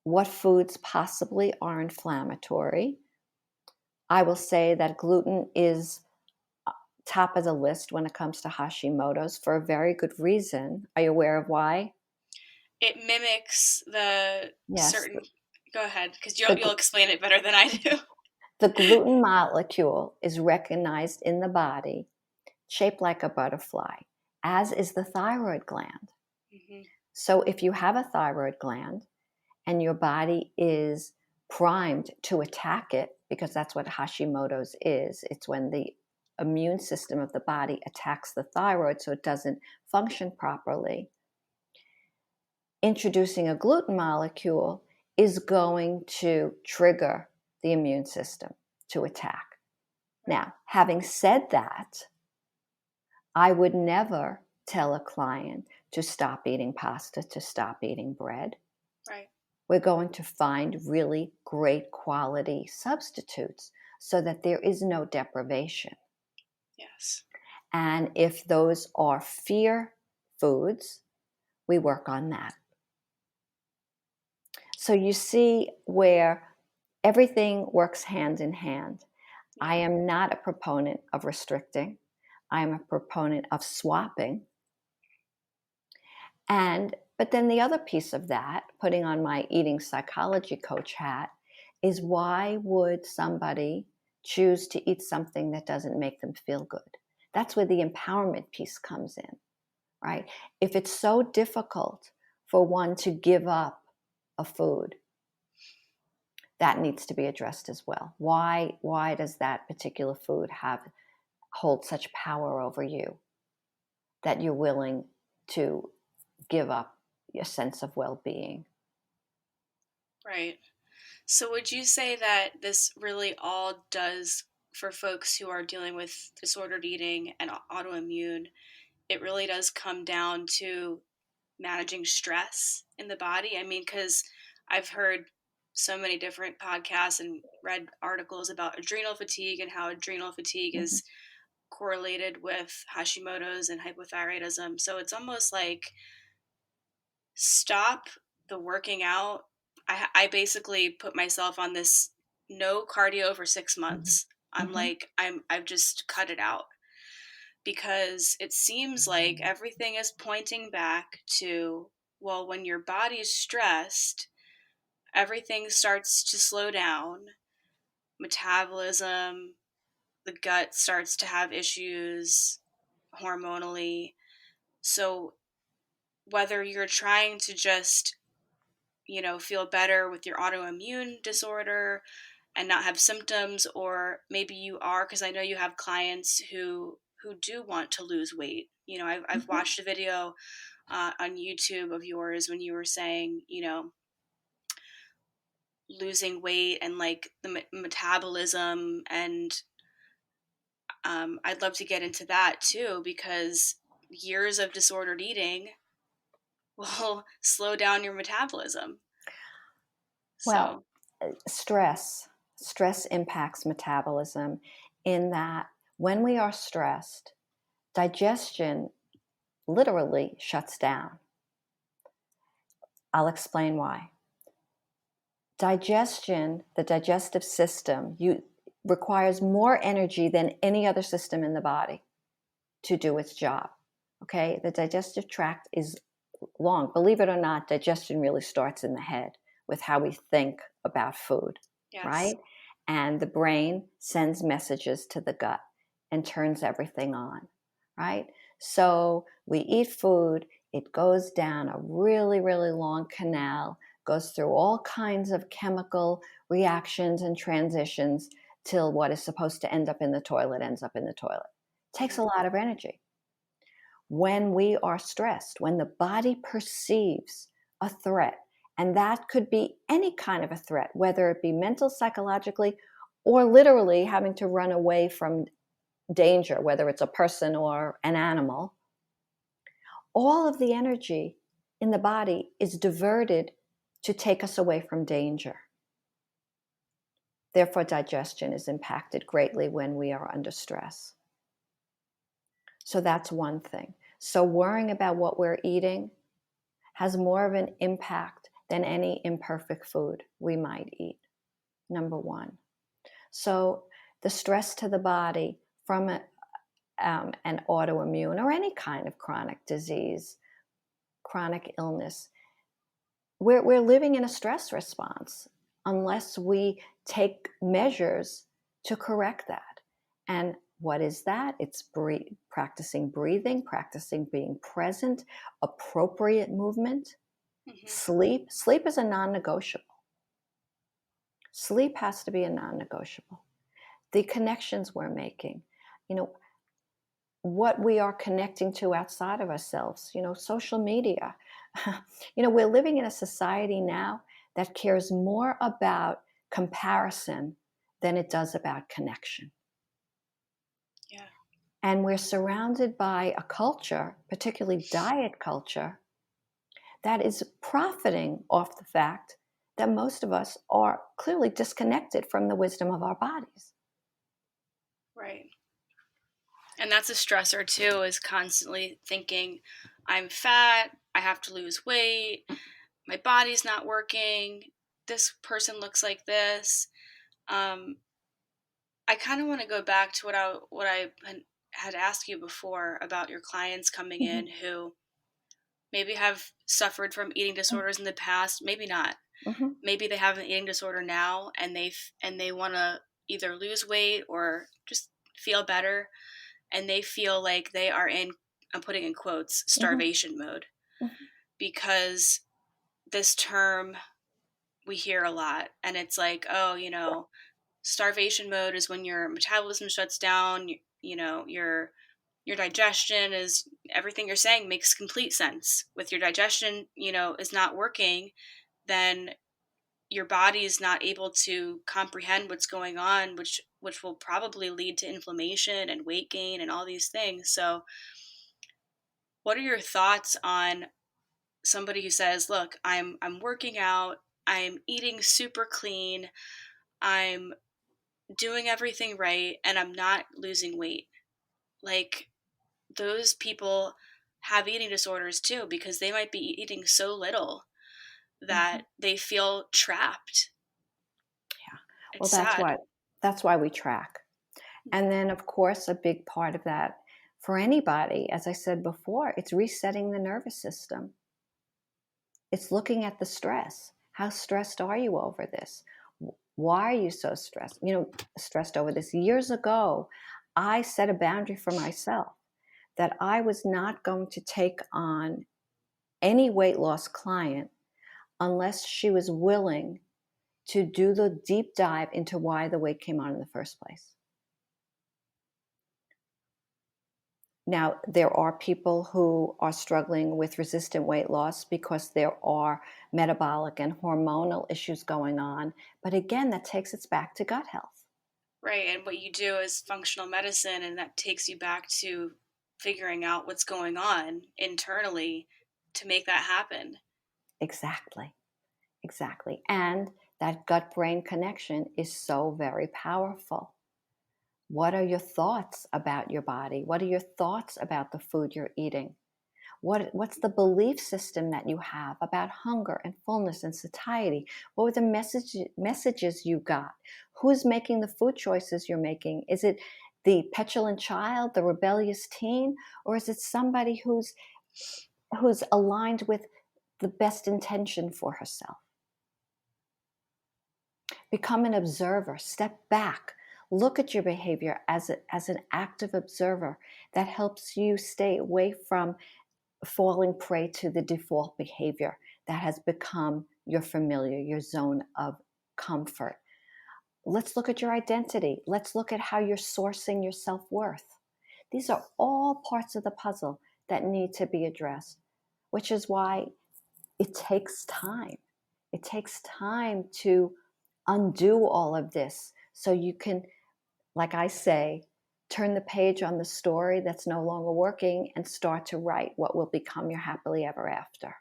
what foods possibly are inflammatory. I will say that gluten is top of the list when it comes to Hashimoto's for a very good reason. Are you aware of why? it mimics the Yes, certain Go ahead, because The, you'll explain it better than I do. the gluten molecule is recognized in the body, shaped like a butterfly, as is the thyroid gland. Mm-hmm. So if you have a thyroid gland and your body is primed to attack it, because that's what Hashimoto's is, it's when the immune system of the body attacks the thyroid so it doesn't function properly. Introducing a gluten molecule is going to trigger the immune system to attack. Now, having said that, I would never tell a client to stop eating pasta, to stop eating bread. Right. We're going to find really great quality substitutes so that there is no deprivation. Yes. And if those are fear foods, we work on that. So you see where everything works hand in hand. Yeah. I am not a proponent of restricting. I am a proponent of swapping. But then the other piece of that, putting on my eating psychology coach hat, is why would somebody choose to eat something that doesn't make them feel good? That's where the empowerment piece comes in, right? If it's so difficult for one to give up a food, that needs to be addressed as well. Why does that particular food hold such power over you that you're willing to give up your sense of well-being? Right. So would you say that this really all does, for folks who are dealing with disordered eating and autoimmune, it really does come down to managing stress in the body? I mean, because I've heard so many different podcasts and read articles about adrenal fatigue and how adrenal fatigue Mm-hmm. is correlated with Hashimoto's and hypothyroidism. So it's almost like stop the working out. I basically put myself on this no cardio for 6 months. I'm Mm-hmm. like, I've just cut it out because it seems like everything is pointing back to, well, when your body's stressed, everything starts to slow down. Metabolism, the gut starts to have issues hormonally. So whether you're trying to just, feel better with your autoimmune disorder and not have symptoms, or maybe you are, because I know you have clients who do want to lose weight. I've Mm-hmm. watched a video on YouTube of yours when you were saying, losing weight and like the metabolism, and I'd love to get into that too, because years of disordered eating will slow down your metabolism. Well, So, stress impacts metabolism in that when we are stressed, digestion literally shuts down. I'll explain why. Digestion, the digestive system, requires more energy than any other system in the body to do its job. Okay, the digestive tract is long. Believe it or not, digestion really starts in the head with how we think about food, yes. right? And the brain sends messages to the gut and turns everything on, right? So we eat food, it goes down a really, really long canal, goes through all kinds of chemical reactions and transitions till what is supposed to end up in the toilet ends up in the toilet. It takes a lot of energy. When we are stressed, when the body perceives a threat, and that could be any kind of a threat, whether it be mental, psychologically, or literally having to run away from danger, whether it's a person or an animal, all of the energy in the body is diverted to take us away from danger. Therefore, digestion is impacted greatly when we are under stress. So that's one thing. So worrying about what we're eating has more of an impact than any imperfect food we might eat, number one. So the stress to the body from an autoimmune or any kind of chronic disease, chronic illness, we're living in a stress response. unless we take measures to correct that. And what is that? It's practicing breathing, practicing being present, appropriate movement, sleep. Sleep is a non-negotiable. Sleep has to be a non-negotiable. The connections we're making, what we are connecting to outside of ourselves, social media. We're living in a society now that cares more about comparison than it does about connection. Yeah. And we're surrounded by a culture, particularly diet culture, that is profiting off the fact that most of us are clearly disconnected from the wisdom of our bodies. Right. And that's a stressor too, is constantly thinking, I'm fat, I have to lose weight, my body's not working, this person looks like this. I kind of want to go back to what I had asked you before about your clients coming in who maybe have suffered from eating disorders in the past, maybe not. Maybe they have an eating disorder now, and they want to either lose weight or just feel better, and they feel like they are in, I'm putting in quotes, starvation mode, because this term we hear a lot, and it's like, oh, starvation mode is when your metabolism shuts down, your digestion is, everything you're saying makes complete sense. With your digestion, is not working, then your body is not able to comprehend what's going on, which will probably lead to inflammation and weight gain and all these things. So what are your thoughts on somebody who says, look, I'm working out, I'm eating super clean, I'm doing everything right, and I'm not losing weight? Like, those people have eating disorders too, because they might be eating so little that they feel trapped. Yeah. It's Well, sad. that's why we track. And then, of course, a big part of that for anybody, as I said before, it's resetting the nervous system. It's looking at the stress. How stressed are you over this? Why are you so stressed? Stressed over this. Years ago, I set a boundary for myself that I was not going to take on any weight loss client unless she was willing to do the deep dive into why the weight came on in the first place. Now, there are people who are struggling with resistant weight loss because there are metabolic and hormonal issues going on. But again, that takes us back to gut health. Right. And what you do is functional medicine, and that takes you back to figuring out what's going on internally to make that happen. Exactly. And that gut-brain connection is so very powerful. What are your thoughts about your body? What are your thoughts about the food you're eating? What's the belief system that you have about hunger and fullness and satiety? What were the messages you got? Who's making the food choices you're making? Is it the petulant child, the rebellious teen, or is it somebody who's aligned with the best intention for herself? Become an observer. Step back. Look at your behavior as an active observer. That helps you stay away from falling prey to the default behavior that has become your familiar, your zone of comfort. Let's look at your identity. Let's look at how you're sourcing your self-worth. These are all parts of the puzzle that need to be addressed, which is why it takes time. It takes time to undo all of this so you can, like I say, turn the page on the story that's no longer working and start to write what will become your happily ever after.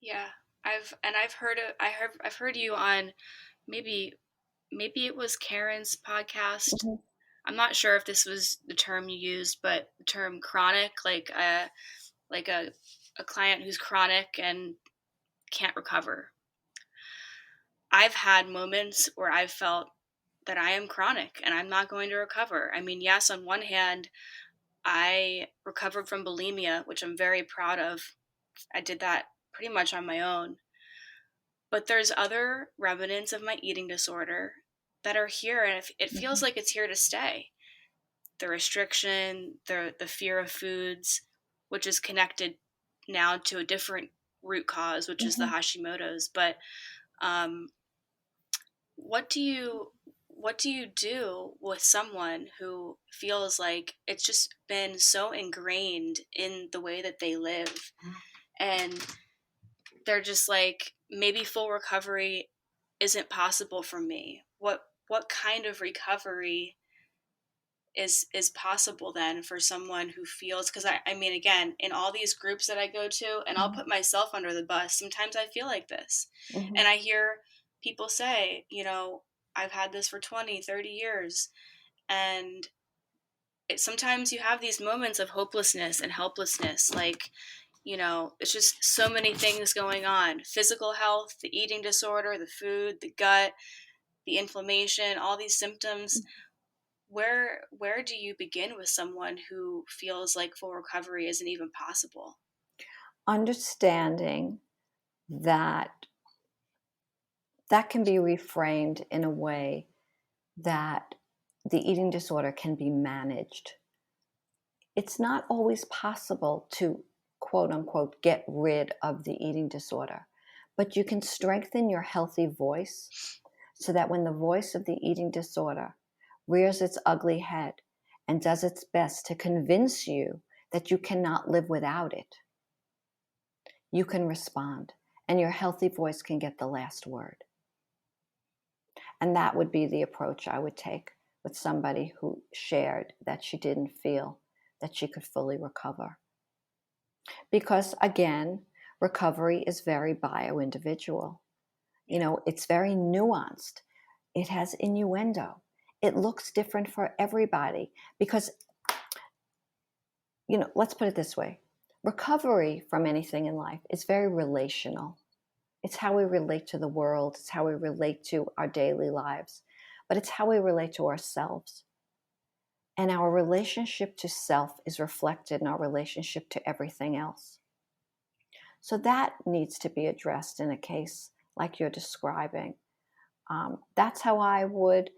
Yeah. I've heard you on maybe it was Karen's podcast. I'm not sure if this was the term you used, but the term chronic, like a client who's chronic and can't recover. I've had moments where I've felt that I am chronic and I'm not going to recover. I mean, yes, on one hand, I recovered from bulimia, which I'm very proud of. I did that pretty much on my own. But there's other remnants of my eating disorder that are here, and it feels like it's here to stay. The restriction, the fear of foods, which is connected now to a different root cause, which is the Hashimoto's. But what do you do with someone who feels like it's just been so ingrained in the way that they live, and they're just like, maybe full recovery isn't possible for me? What kind of recovery is possible then for someone who feels, because I mean, again, in all these groups that I go to, and I'll put myself under the bus, sometimes I feel like this. And I hear people say, I've had this for 20, 30 years, and sometimes you have these moments of hopelessness and helplessness, like, it's just so many things going on: physical health, the eating disorder, the food, the gut, the inflammation, all these symptoms. Where do you begin with someone who feels like full recovery isn't even possible? Understanding that can be reframed in a way that the eating disorder can be managed. It's not always possible to, quote unquote, get rid of the eating disorder, but you can strengthen your healthy voice so that when the voice of the eating disorder rears its ugly head and does its best to convince you that you cannot live without it, you can respond, and your healthy voice can get the last word. And that would be the approach I would take with somebody who shared that she didn't feel that she could fully recover. Because again, recovery is very bio-individual. It's very nuanced. It has innuendo. It looks different for everybody because, let's put it this way. Recovery from anything in life is very relational. It's how we relate to the world. It's how we relate to our daily lives. But it's how we relate to ourselves. And our relationship to self is reflected in our relationship to everything else. So that needs to be addressed in a case like you're describing. That's how I would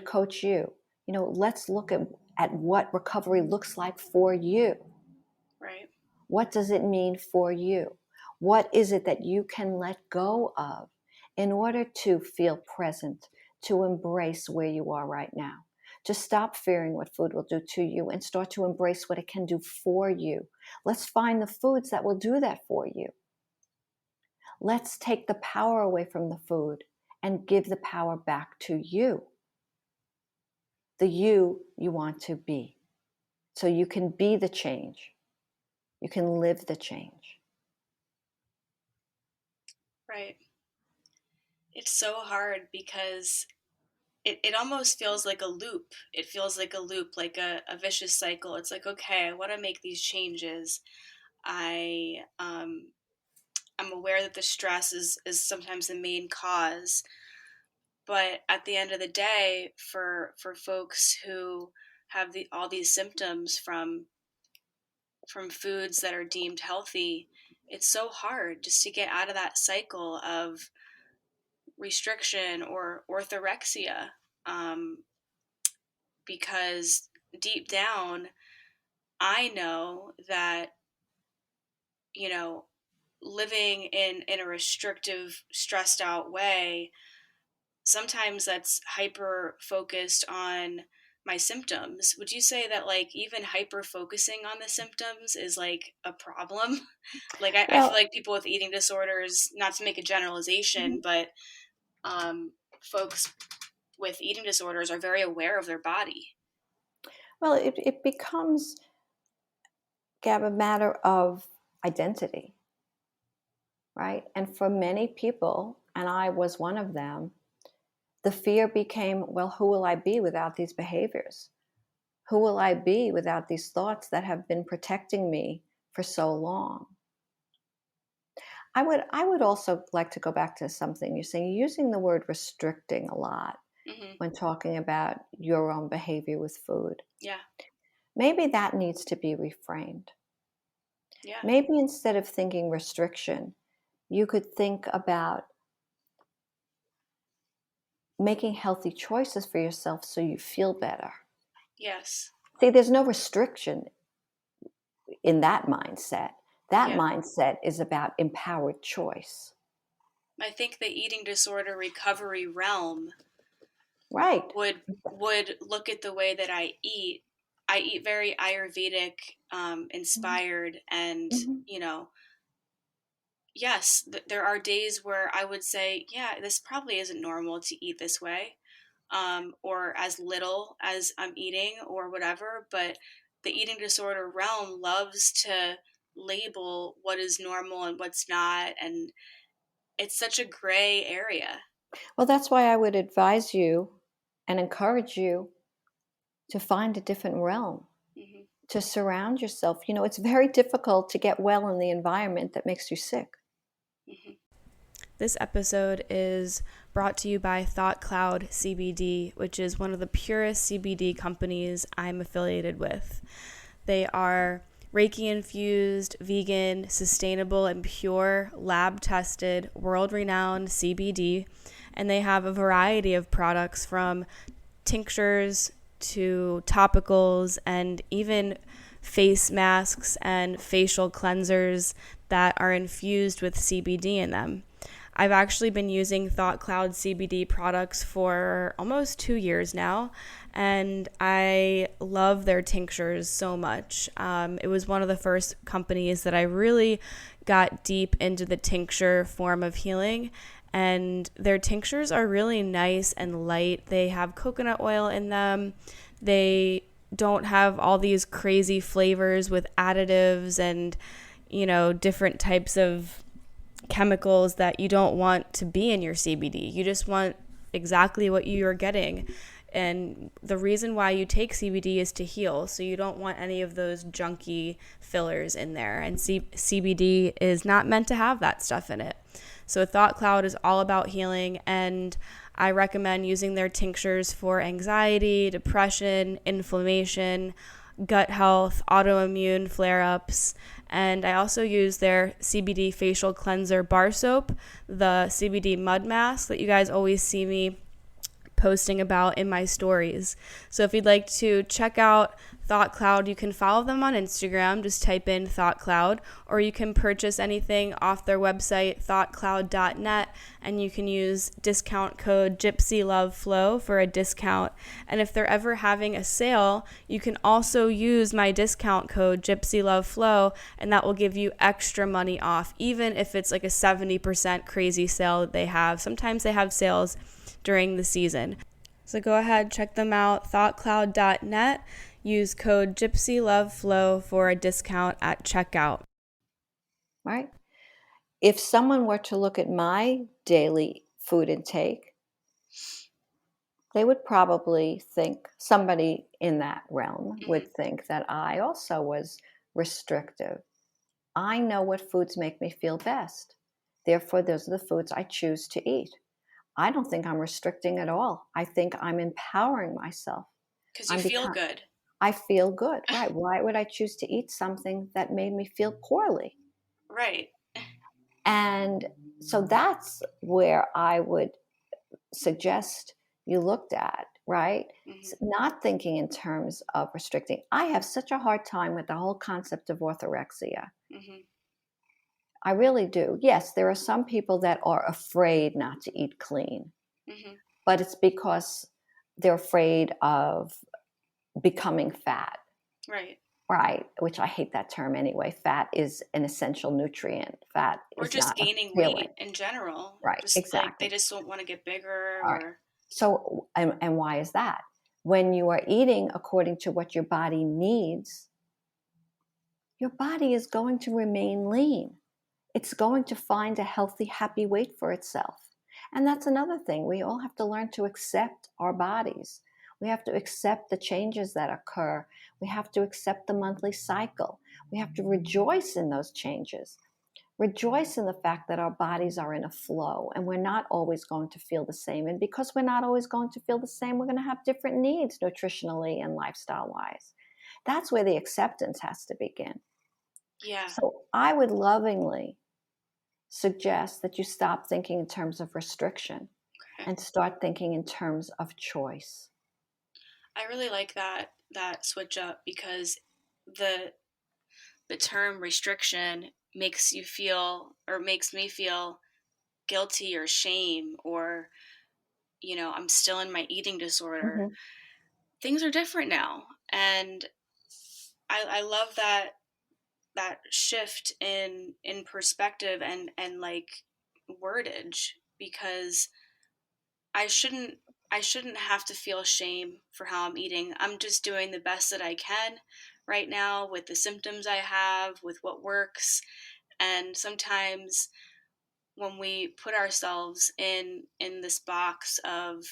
coach you. Let's look at what recovery looks like for you. Right. What does it mean for you? What is it that you can let go of in order to feel present, to embrace where you are right now, to stop fearing what food will do to you and start to embrace what it can do for you? Let's find the foods that will do that for you. Let's take the power away from the food and give the power back to you, the you want to be, so you can be the change. You can live the change. Right. It's so hard because it almost feels like a loop. It feels like a loop, like a vicious cycle. It's like, okay, I want to make these changes. I'm aware that the stress is sometimes the main cause, but at the end of the day, for folks who have all these symptoms from foods that are deemed healthy, it's so hard just to get out of that cycle of restriction or orthorexia, because deep down, I know that, living in a restrictive, stressed out way, sometimes that's hyper focused on my symptoms. Would you say that, like, even hyper focusing on the symptoms is like a problem? Like, I feel like people with eating disorders, not to make a generalization, but folks with eating disorders are very aware of their body. Well, it becomes, Gab, a matter of identity, right? And for many people, and I was one of them, the fear became, well, who will I be without these behaviors? Who will I be without these thoughts that have been protecting me for so long? I would also like to go back to something you're saying, using the word restricting a lot when talking about your own behavior with food. Yeah. Maybe that needs to be reframed. Yeah. Maybe instead of thinking restriction, you could think about making healthy choices for yourself so you feel better. Yes. See, there's no restriction in that mindset. That mindset is about empowered choice. I think the eating disorder recovery realm Right. would look at the way that I eat. I eat very Ayurvedic inspired, and yes, there are days where I would say, yeah, this probably isn't normal to eat this way, or as little as I'm eating or whatever. But the eating disorder realm loves to label what is normal and what's not, and it's such a gray area. Well, that's why I would advise you and encourage you to find a different realm, to surround yourself. It's very difficult to get well in the environment that makes you sick. This episode is brought to you by Thought Cloud CBD, which is one of the purest CBD companies I'm affiliated with. They are Reiki infused, vegan, sustainable, and pure, lab tested, world renowned CBD. And they have a variety of products from tinctures to topicals and even face masks and facial cleansers that are infused with CBD in them. I've actually been using Thought Cloud CBD products for almost 2 years now, and I love their tinctures so much. It was one of the first companies that I really got deep into the tincture form of healing, and their tinctures are really nice and light. They have coconut oil in them. They don't have all these crazy flavors with additives and, different types of chemicals that you don't want to be in your CBD. You just want exactly what you're getting. And the reason why you take CBD is to heal. So you don't want any of those junky fillers in there. And CBD is not meant to have that stuff in it. So Thought Cloud is all about healing, and I recommend using their tinctures for anxiety, depression, inflammation, gut health, autoimmune flare-ups. And I also use their CBD facial cleanser bar soap, the CBD mud mask that you guys always see me posting about in my stories. So if you'd like to check out Thought Cloud, you can follow them on Instagram. Just type in Thought Cloud, or you can purchase anything off their website, thoughtcloud.net, and you can use discount code GYPSYLOVEFLOW for a discount. And if they're ever having a sale, you can also use my discount code GYPSYLOVEFLOW, and that will give you extra money off, even if it's like a 70% crazy sale that they have. Sometimes they have sales during the season. So go ahead, check them out, thoughtcloud.net. Use code GYPSYLOVEFLOW for a discount at checkout. Right? If someone were to look at my daily food intake, they would probably think, somebody in that realm would think that I also was restrictive. I know what foods make me feel best. Therefore, those are the foods I choose to eat. I don't think I'm restricting at all. I think I'm empowering myself. Because you feel good. I feel good, right? Why would I choose to eat something that made me feel poorly? Right. And so that's where I would suggest you looked at, right? Not thinking in terms of restricting. I have such a hard time with the whole concept of orthorexia. I really do. Yes, there are some people that are afraid not to eat clean, but it's because they're afraid of becoming fat. Right, which I hate that term anyway. Fat is an essential nutrient. Fat or is just not gaining weight in general. Right, just exactly. Like they just don't want to get bigger. Right. So, and why is that? When you are eating according to what your body needs, your body is going to remain lean. It's going to find a healthy, happy weight for itself. And that's another thing. We all have to learn to accept our bodies. We have to accept the changes that occur. We have to accept the monthly cycle. We have to rejoice in those changes. Rejoice in the fact that our bodies are in a flow and we're not always going to feel the same. And because we're not always going to feel the same, we're going to have different needs nutritionally and lifestyle-wise. That's where the acceptance has to begin. Yeah. So I would lovingly suggest that you stop thinking in terms of restriction. Okay. and start thinking in terms of choice. I really like that switch up because the the term restriction makes you feel or makes me feel guilty or shame or I'm still in my eating disorder. Mm-hmm. Things are different now, and I love that shift in perspective and like wordage because I shouldn't I shouldn't have to feel shame for how I'm eating. I'm just doing the best that I can right now with the symptoms I have, with what works. And sometimes when we put ourselves in this box of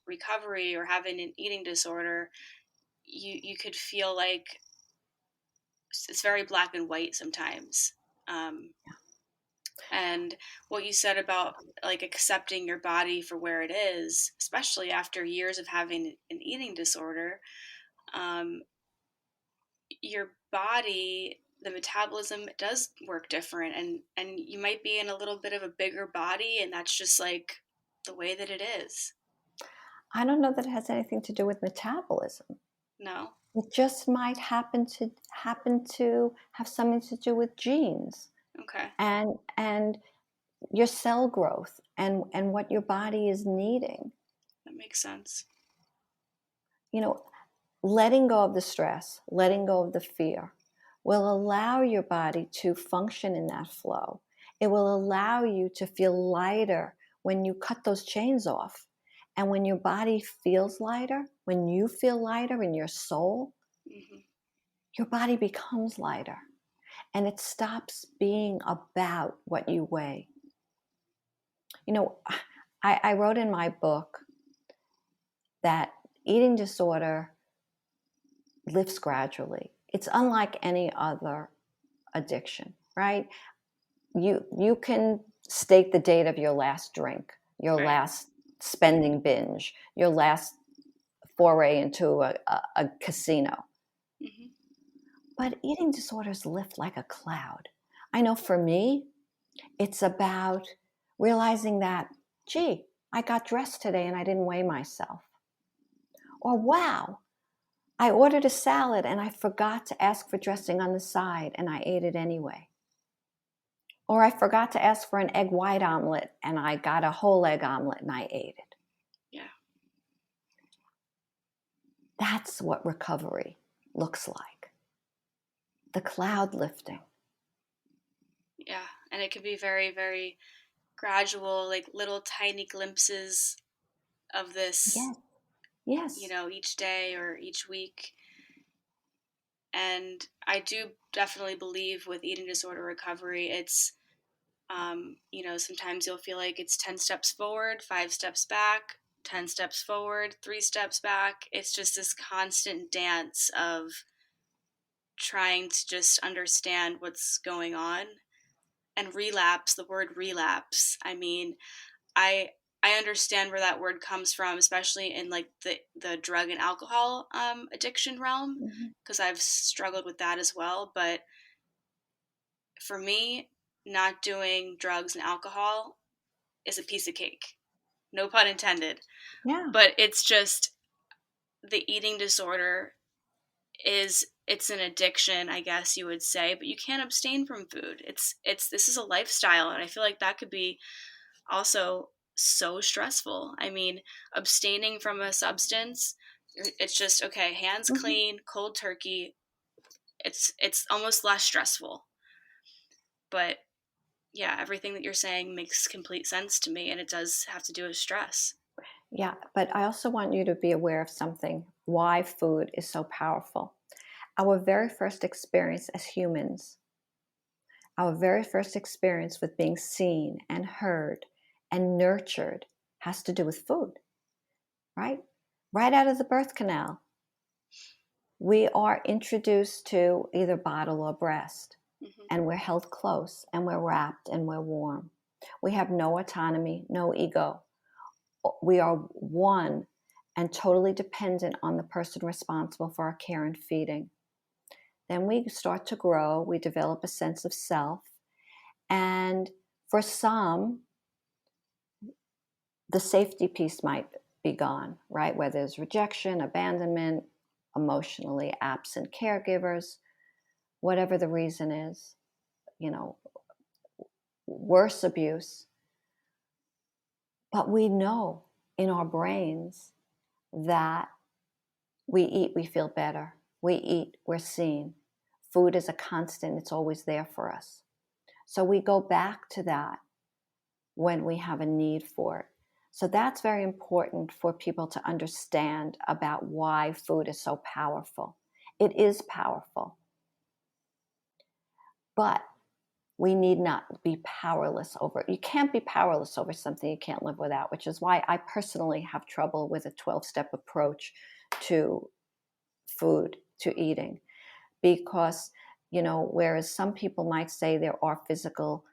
recovery or having an eating disorder, you could feel like it's very black and white sometimes. Um, and what you said about like accepting your body for where it is, especially after years of having an eating disorder, um, your body, the metabolism does work different, and you might be in a little bit of a bigger body, and that's just like the way that it is. I don't know that it has anything to do with metabolism. No. It just might happen to have something to do with genes Okay. and your cell growth and what your body is needing. That makes sense. You know, letting go of the stress, letting go of the fear will allow your body to function in that flow. It will allow you to feel lighter when you cut those chains off. And when your body feels lighter, when you feel lighter in your soul, Hmm. your body becomes lighter and it stops being about what you weigh. You know, I wrote in my book that eating disorder lifts gradually. It's unlike any other addiction, right? You can state the date of your last drink, your Right. last spending binge, your last foray into a casino. Hmm. But eating disorders lift like a cloud. I know for me, it's about realizing that, gee, I got dressed today and I didn't weigh myself. Or, wow, I ordered a salad and I forgot to ask for dressing on the side and I ate it anyway. Or I forgot to ask for an egg white omelet and I got a whole egg omelet and I ate it. Yeah. That's what recovery looks like. The cloud lifting. Yeah. And it can be very, very gradual, like little tiny glimpses of this, Yes, yes. each day or each week. And I do definitely believe with eating disorder recovery, it's, sometimes you'll feel like it's 10 steps forward, 5 steps back, 10 steps forward, 3 steps back. It's just this constant dance of trying to just understand what's going on. And relapse, the word relapse, I mean, I I understand where that word comes from, especially in like the drug and alcohol addiction realm, Mhm. because I've struggled with that as well. But for me, not doing drugs and alcohol is a piece of cake. No pun intended. Yeah. But it's just the eating disorder it's an addiction, I guess you would say, but you can't abstain from food. It's this is a lifestyle, and I feel like that could be also so stressful. I mean, abstaining from a substance, it's just okay, hands Mhm. clean, cold turkey. It's almost less stressful. But yeah, everything that you're saying makes complete sense to me, and it does have to do with stress. Yeah, but I also want you to be aware of something, why food is so powerful. Our very first experience as humans, our very first experience with being seen and heard and nurtured has to do with food, right? Right out of the birth canal, we are introduced to either bottle or breast, Hmm. and we're held close and we're wrapped and we're warm. We have no autonomy, no ego. We are one and totally dependent on the person responsible for our care and feeding. Then we start to grow, we develop a sense of self, and for some, the safety piece might be gone, right? Whether there's rejection, abandonment, emotionally absent caregivers, whatever the reason is, worse abuse. But we know in our brains that we eat, we feel better. We eat, we're seen. Food is a constant, it's always there for us. So we go back to that when we have a need for it. So that's very important for people to understand about why food is so powerful. It is powerful. But we need not be powerless over it. You can't be powerless over something you can't live without, which is why I personally have trouble with a 12-step approach to food, to eating. Because, whereas some people might say there are physical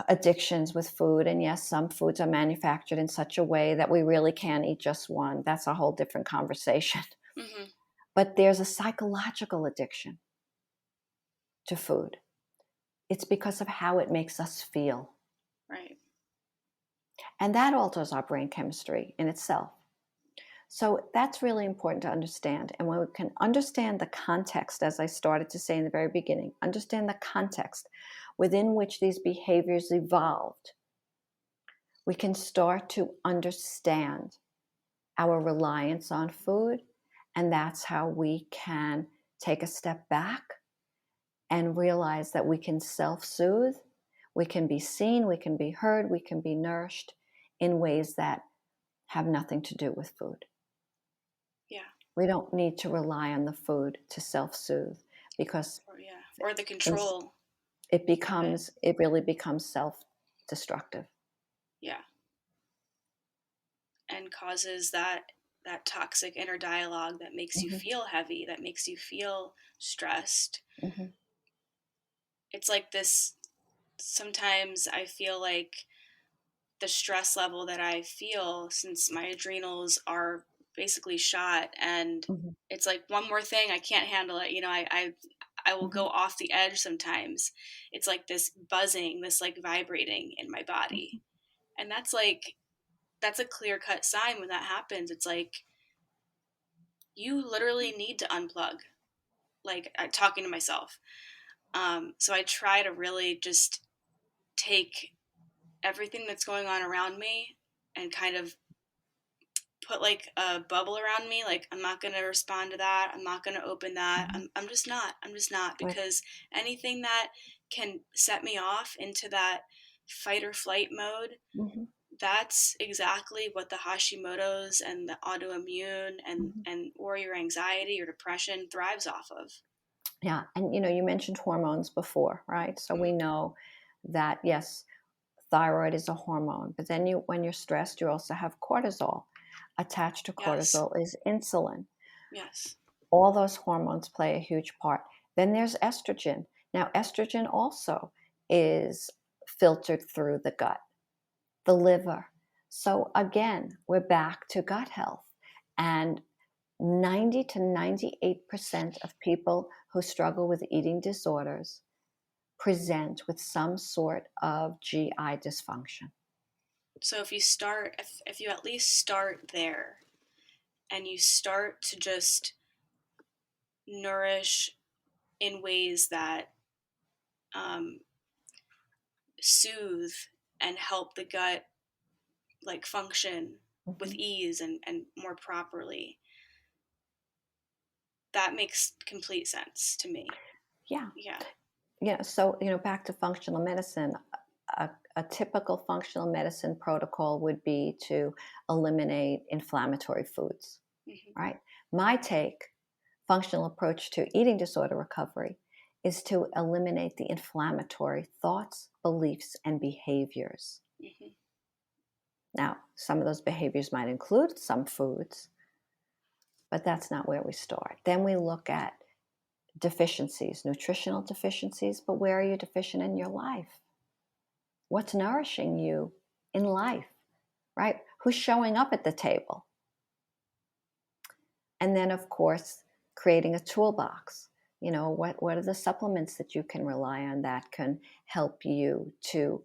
addictions with food, and yes, some foods are manufactured in such a way that we really can't eat just one. That's a whole different conversation. Mm-hmm. But there's a psychological addiction to food. It's because of how it makes us feel. Right. And that alters our brain chemistry in itself. So that's really important to understand. And when we can understand the context, as I started to say in the very beginning, understand the context within which these behaviors evolved, we can start to understand our reliance on food. And that's how we can take a step back and realize that we can self-soothe, we can be seen, we can be heard, we can be nourished in ways that have nothing to do with food. Yeah. We don't need to rely on the food to self-soothe, because or the control. It really becomes self-destructive. Yeah. And causes that toxic inner dialogue that makes you feel heavy, that makes you feel stressed. Mm-hmm. It's like this, sometimes I feel like the stress level that I feel, since my adrenals are basically shot, and it's like one more thing, I can't handle it. I will go off the edge sometimes. It's like this buzzing, this like vibrating in my body. And that's a clear-cut sign when that happens. It's like, you literally need to unplug. Like, talking to myself. So I try to really just take everything that's going on around me and kind of put like a bubble around me. Like, I'm not going to respond to that. I'm not going to open that. I'm just not, because anything that can set me off into that fight or flight mode, that's exactly what the Hashimoto's and the autoimmune and or your anxiety or depression thrives off of. Yeah. And, you mentioned hormones before, right? So we know that, yes, thyroid is a hormone, but then when you're stressed, you also have cortisol. Attached to cortisol is insulin. Yes. All those hormones play a huge part. Then there's estrogen. Now, estrogen also is filtered through the gut, the liver. So again, we're back to gut health. And 90 to 98% of people who struggle with eating disorders present with some sort of GI dysfunction. So if you at least start there, and you start to just nourish in ways that soothe and help the gut like function with ease and more properly, that makes complete sense to me. Yeah. So, back to functional medicine, a typical functional medicine protocol would be to eliminate inflammatory foods, right? My functional approach to eating disorder recovery is to eliminate the inflammatory thoughts, beliefs, and behaviors. Now, some of those behaviors might include some foods, but that's not where we start. Then we look at deficiencies, nutritional deficiencies, but where are you deficient in your life? What's nourishing you in life, right? Who's showing up at the table? And then, of course, creating a toolbox. What are the supplements that you can rely on that can help you to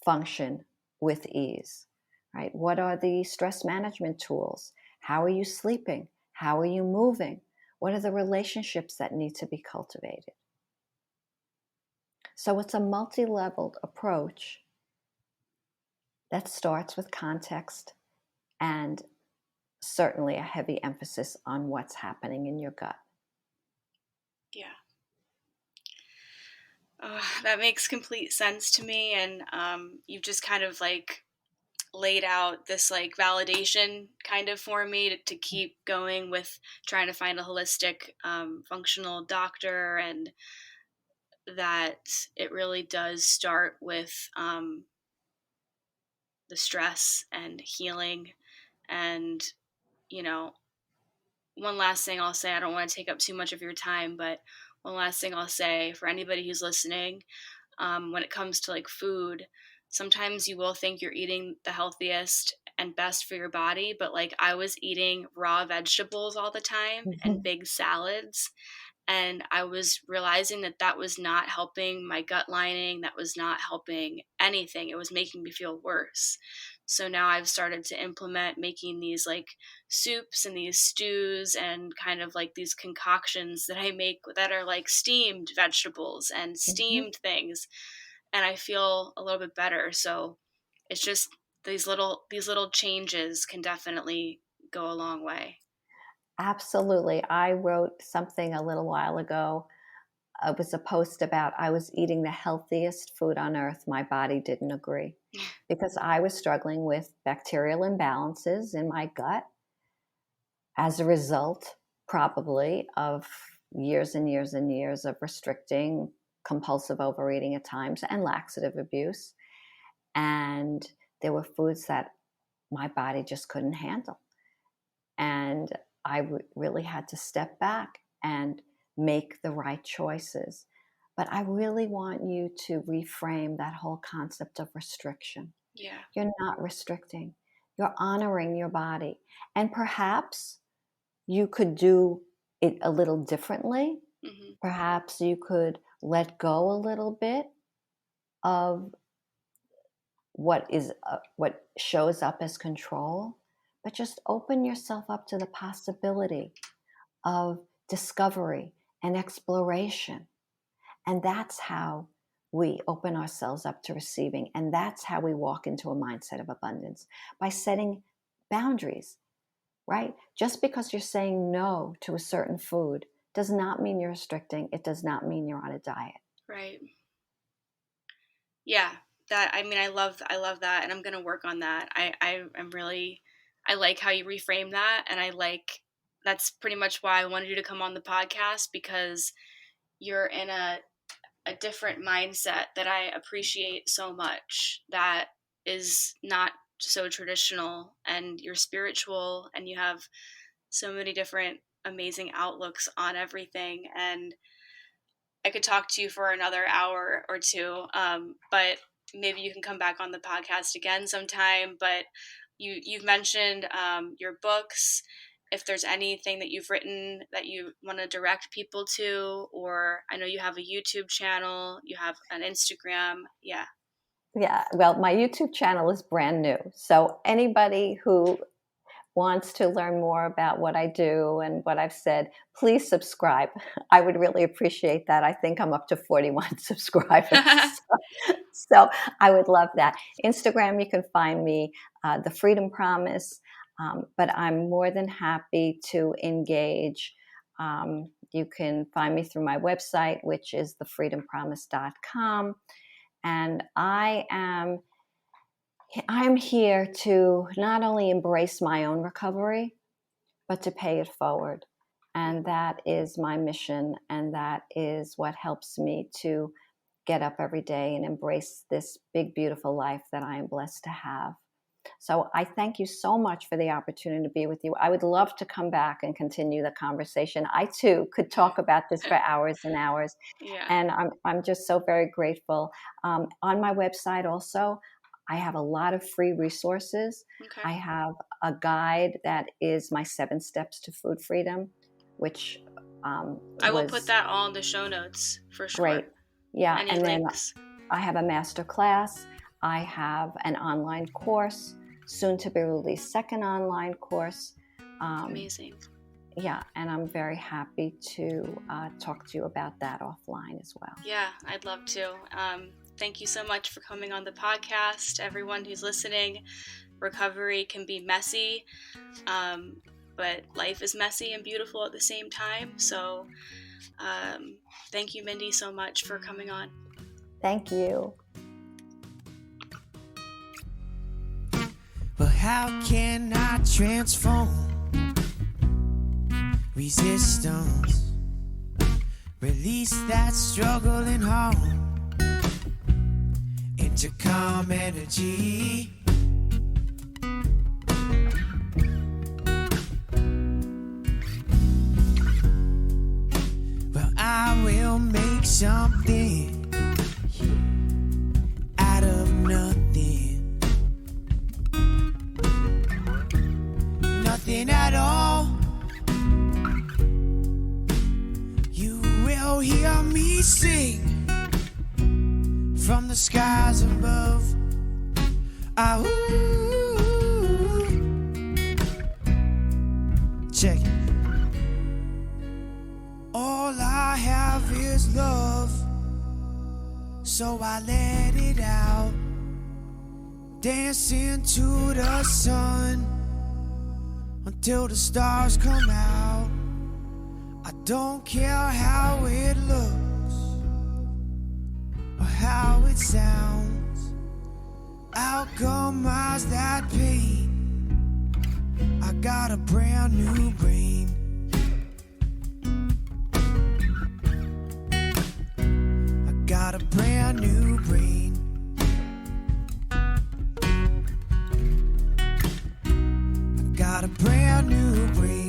function with ease? right? What are the stress management tools? How are you sleeping? How are you moving? What are the relationships that need to be cultivated? So it's a multi-leveled approach that starts with context and certainly a heavy emphasis on what's happening in your gut. Yeah. That makes complete sense to me. And you've just kind of like laid out this like validation kind of for me to keep going with trying to find a holistic functional doctor, and that it really does start with the stress and healing. And, you know, one last thing I'll say, I don't want to take up too much of your time, but one last thing I'll say for anybody who's listening, when it comes to like food, sometimes you will think you're eating the healthiest and best for your body, but like I was eating raw vegetables all the time and big salads, and I was realizing that that was not helping my gut lining, that was not helping anything. It was making me feel worse. So now I've started to implement making these like soups and these stews and kind of like these concoctions that I make that are like steamed vegetables and steamed things, and I feel a little bit better. So it's just these little changes can definitely go a long way. Absolutely. I wrote something a little while ago. It was a post about I was eating the healthiest food on earth. My body didn't agree because I was struggling with bacterial imbalances in my gut as a result, probably, of years and years and years of restricting, compulsive overeating at times, and laxative abuse. And there were foods that my body just couldn't handle. And I really had to step back and make the right choices. But I really want you to reframe that whole concept of restriction. Yeah. You're not restricting, you're honoring your body. And perhaps you could do it a little differently. Mm-hmm. Perhaps you could let go a little bit of what shows up as control, but just open yourself up to the possibility of discovery and exploration. And that's how we open ourselves up to receiving. And that's how we walk into a mindset of abundance, by setting boundaries, right? Just because you're saying no to a certain food does not mean you're restricting. It does not mean you're on a diet. Right. Yeah. That, I mean, I love that, and I'm going to work on that. I'm really, I like how you reframe that, and that's pretty much why I wanted you to come on the podcast, because you're in a different mindset that I appreciate so much, that is not so traditional, and you're spiritual, and you have so many different amazing outlooks on everything. And I could talk to you for another hour or two, but maybe you can come back on the podcast again sometime. But you've mentioned your books. If there's anything that you've written that you want to direct people to, or I know you have a YouTube channel, you have an Instagram. Yeah. Yeah, well, my YouTube channel is brand new. So anybody who wants to learn more about what I do and what I've said, please subscribe. I would really appreciate that. I think I'm up to 41 subscribers. So I would love that. Instagram, you can find me, The Freedom Promise, but I'm more than happy to engage. You can find me through my website, which is thefreedompromise.com. And I'm here to not only embrace my own recovery, but to pay it forward. And that is my mission. And that is what helps me to get up every day and embrace this big, beautiful life that I am blessed to have. So I thank you so much for the opportunity to be with you. I would love to come back and continue the conversation. I too could talk about this for hours and hours. Yeah. And I'm just so very grateful. On my website also, I have a lot of free resources. Okay. I have a guide that is my 7 steps to food freedom, which I will put that all in the show notes for sure. Great. Yeah. Any and links? Then I have a master class. I have an online course. soon to be released second online course. Amazing. Yeah, and I'm very happy to talk to you about that offline as well. Yeah, I'd love to. Thank you so much for coming on the podcast. Everyone who's listening, recovery can be messy, but life is messy and beautiful at the same time. So thank you, Mindy, so much for coming on. Thank you. But how can I transform resistance? Release that struggling heart into calm energy. Well, I will make something out of nothing. Nothing at all. You will hear me sing from the skies above. Ah, ooh. Check it. All I have is love, so I let it out. Dancing to the sun until the stars come out. I don't care how it looks or how it sounds. Alchemize that pain. I got a brand new brain. I got a brand new brain. I got a brand new brain.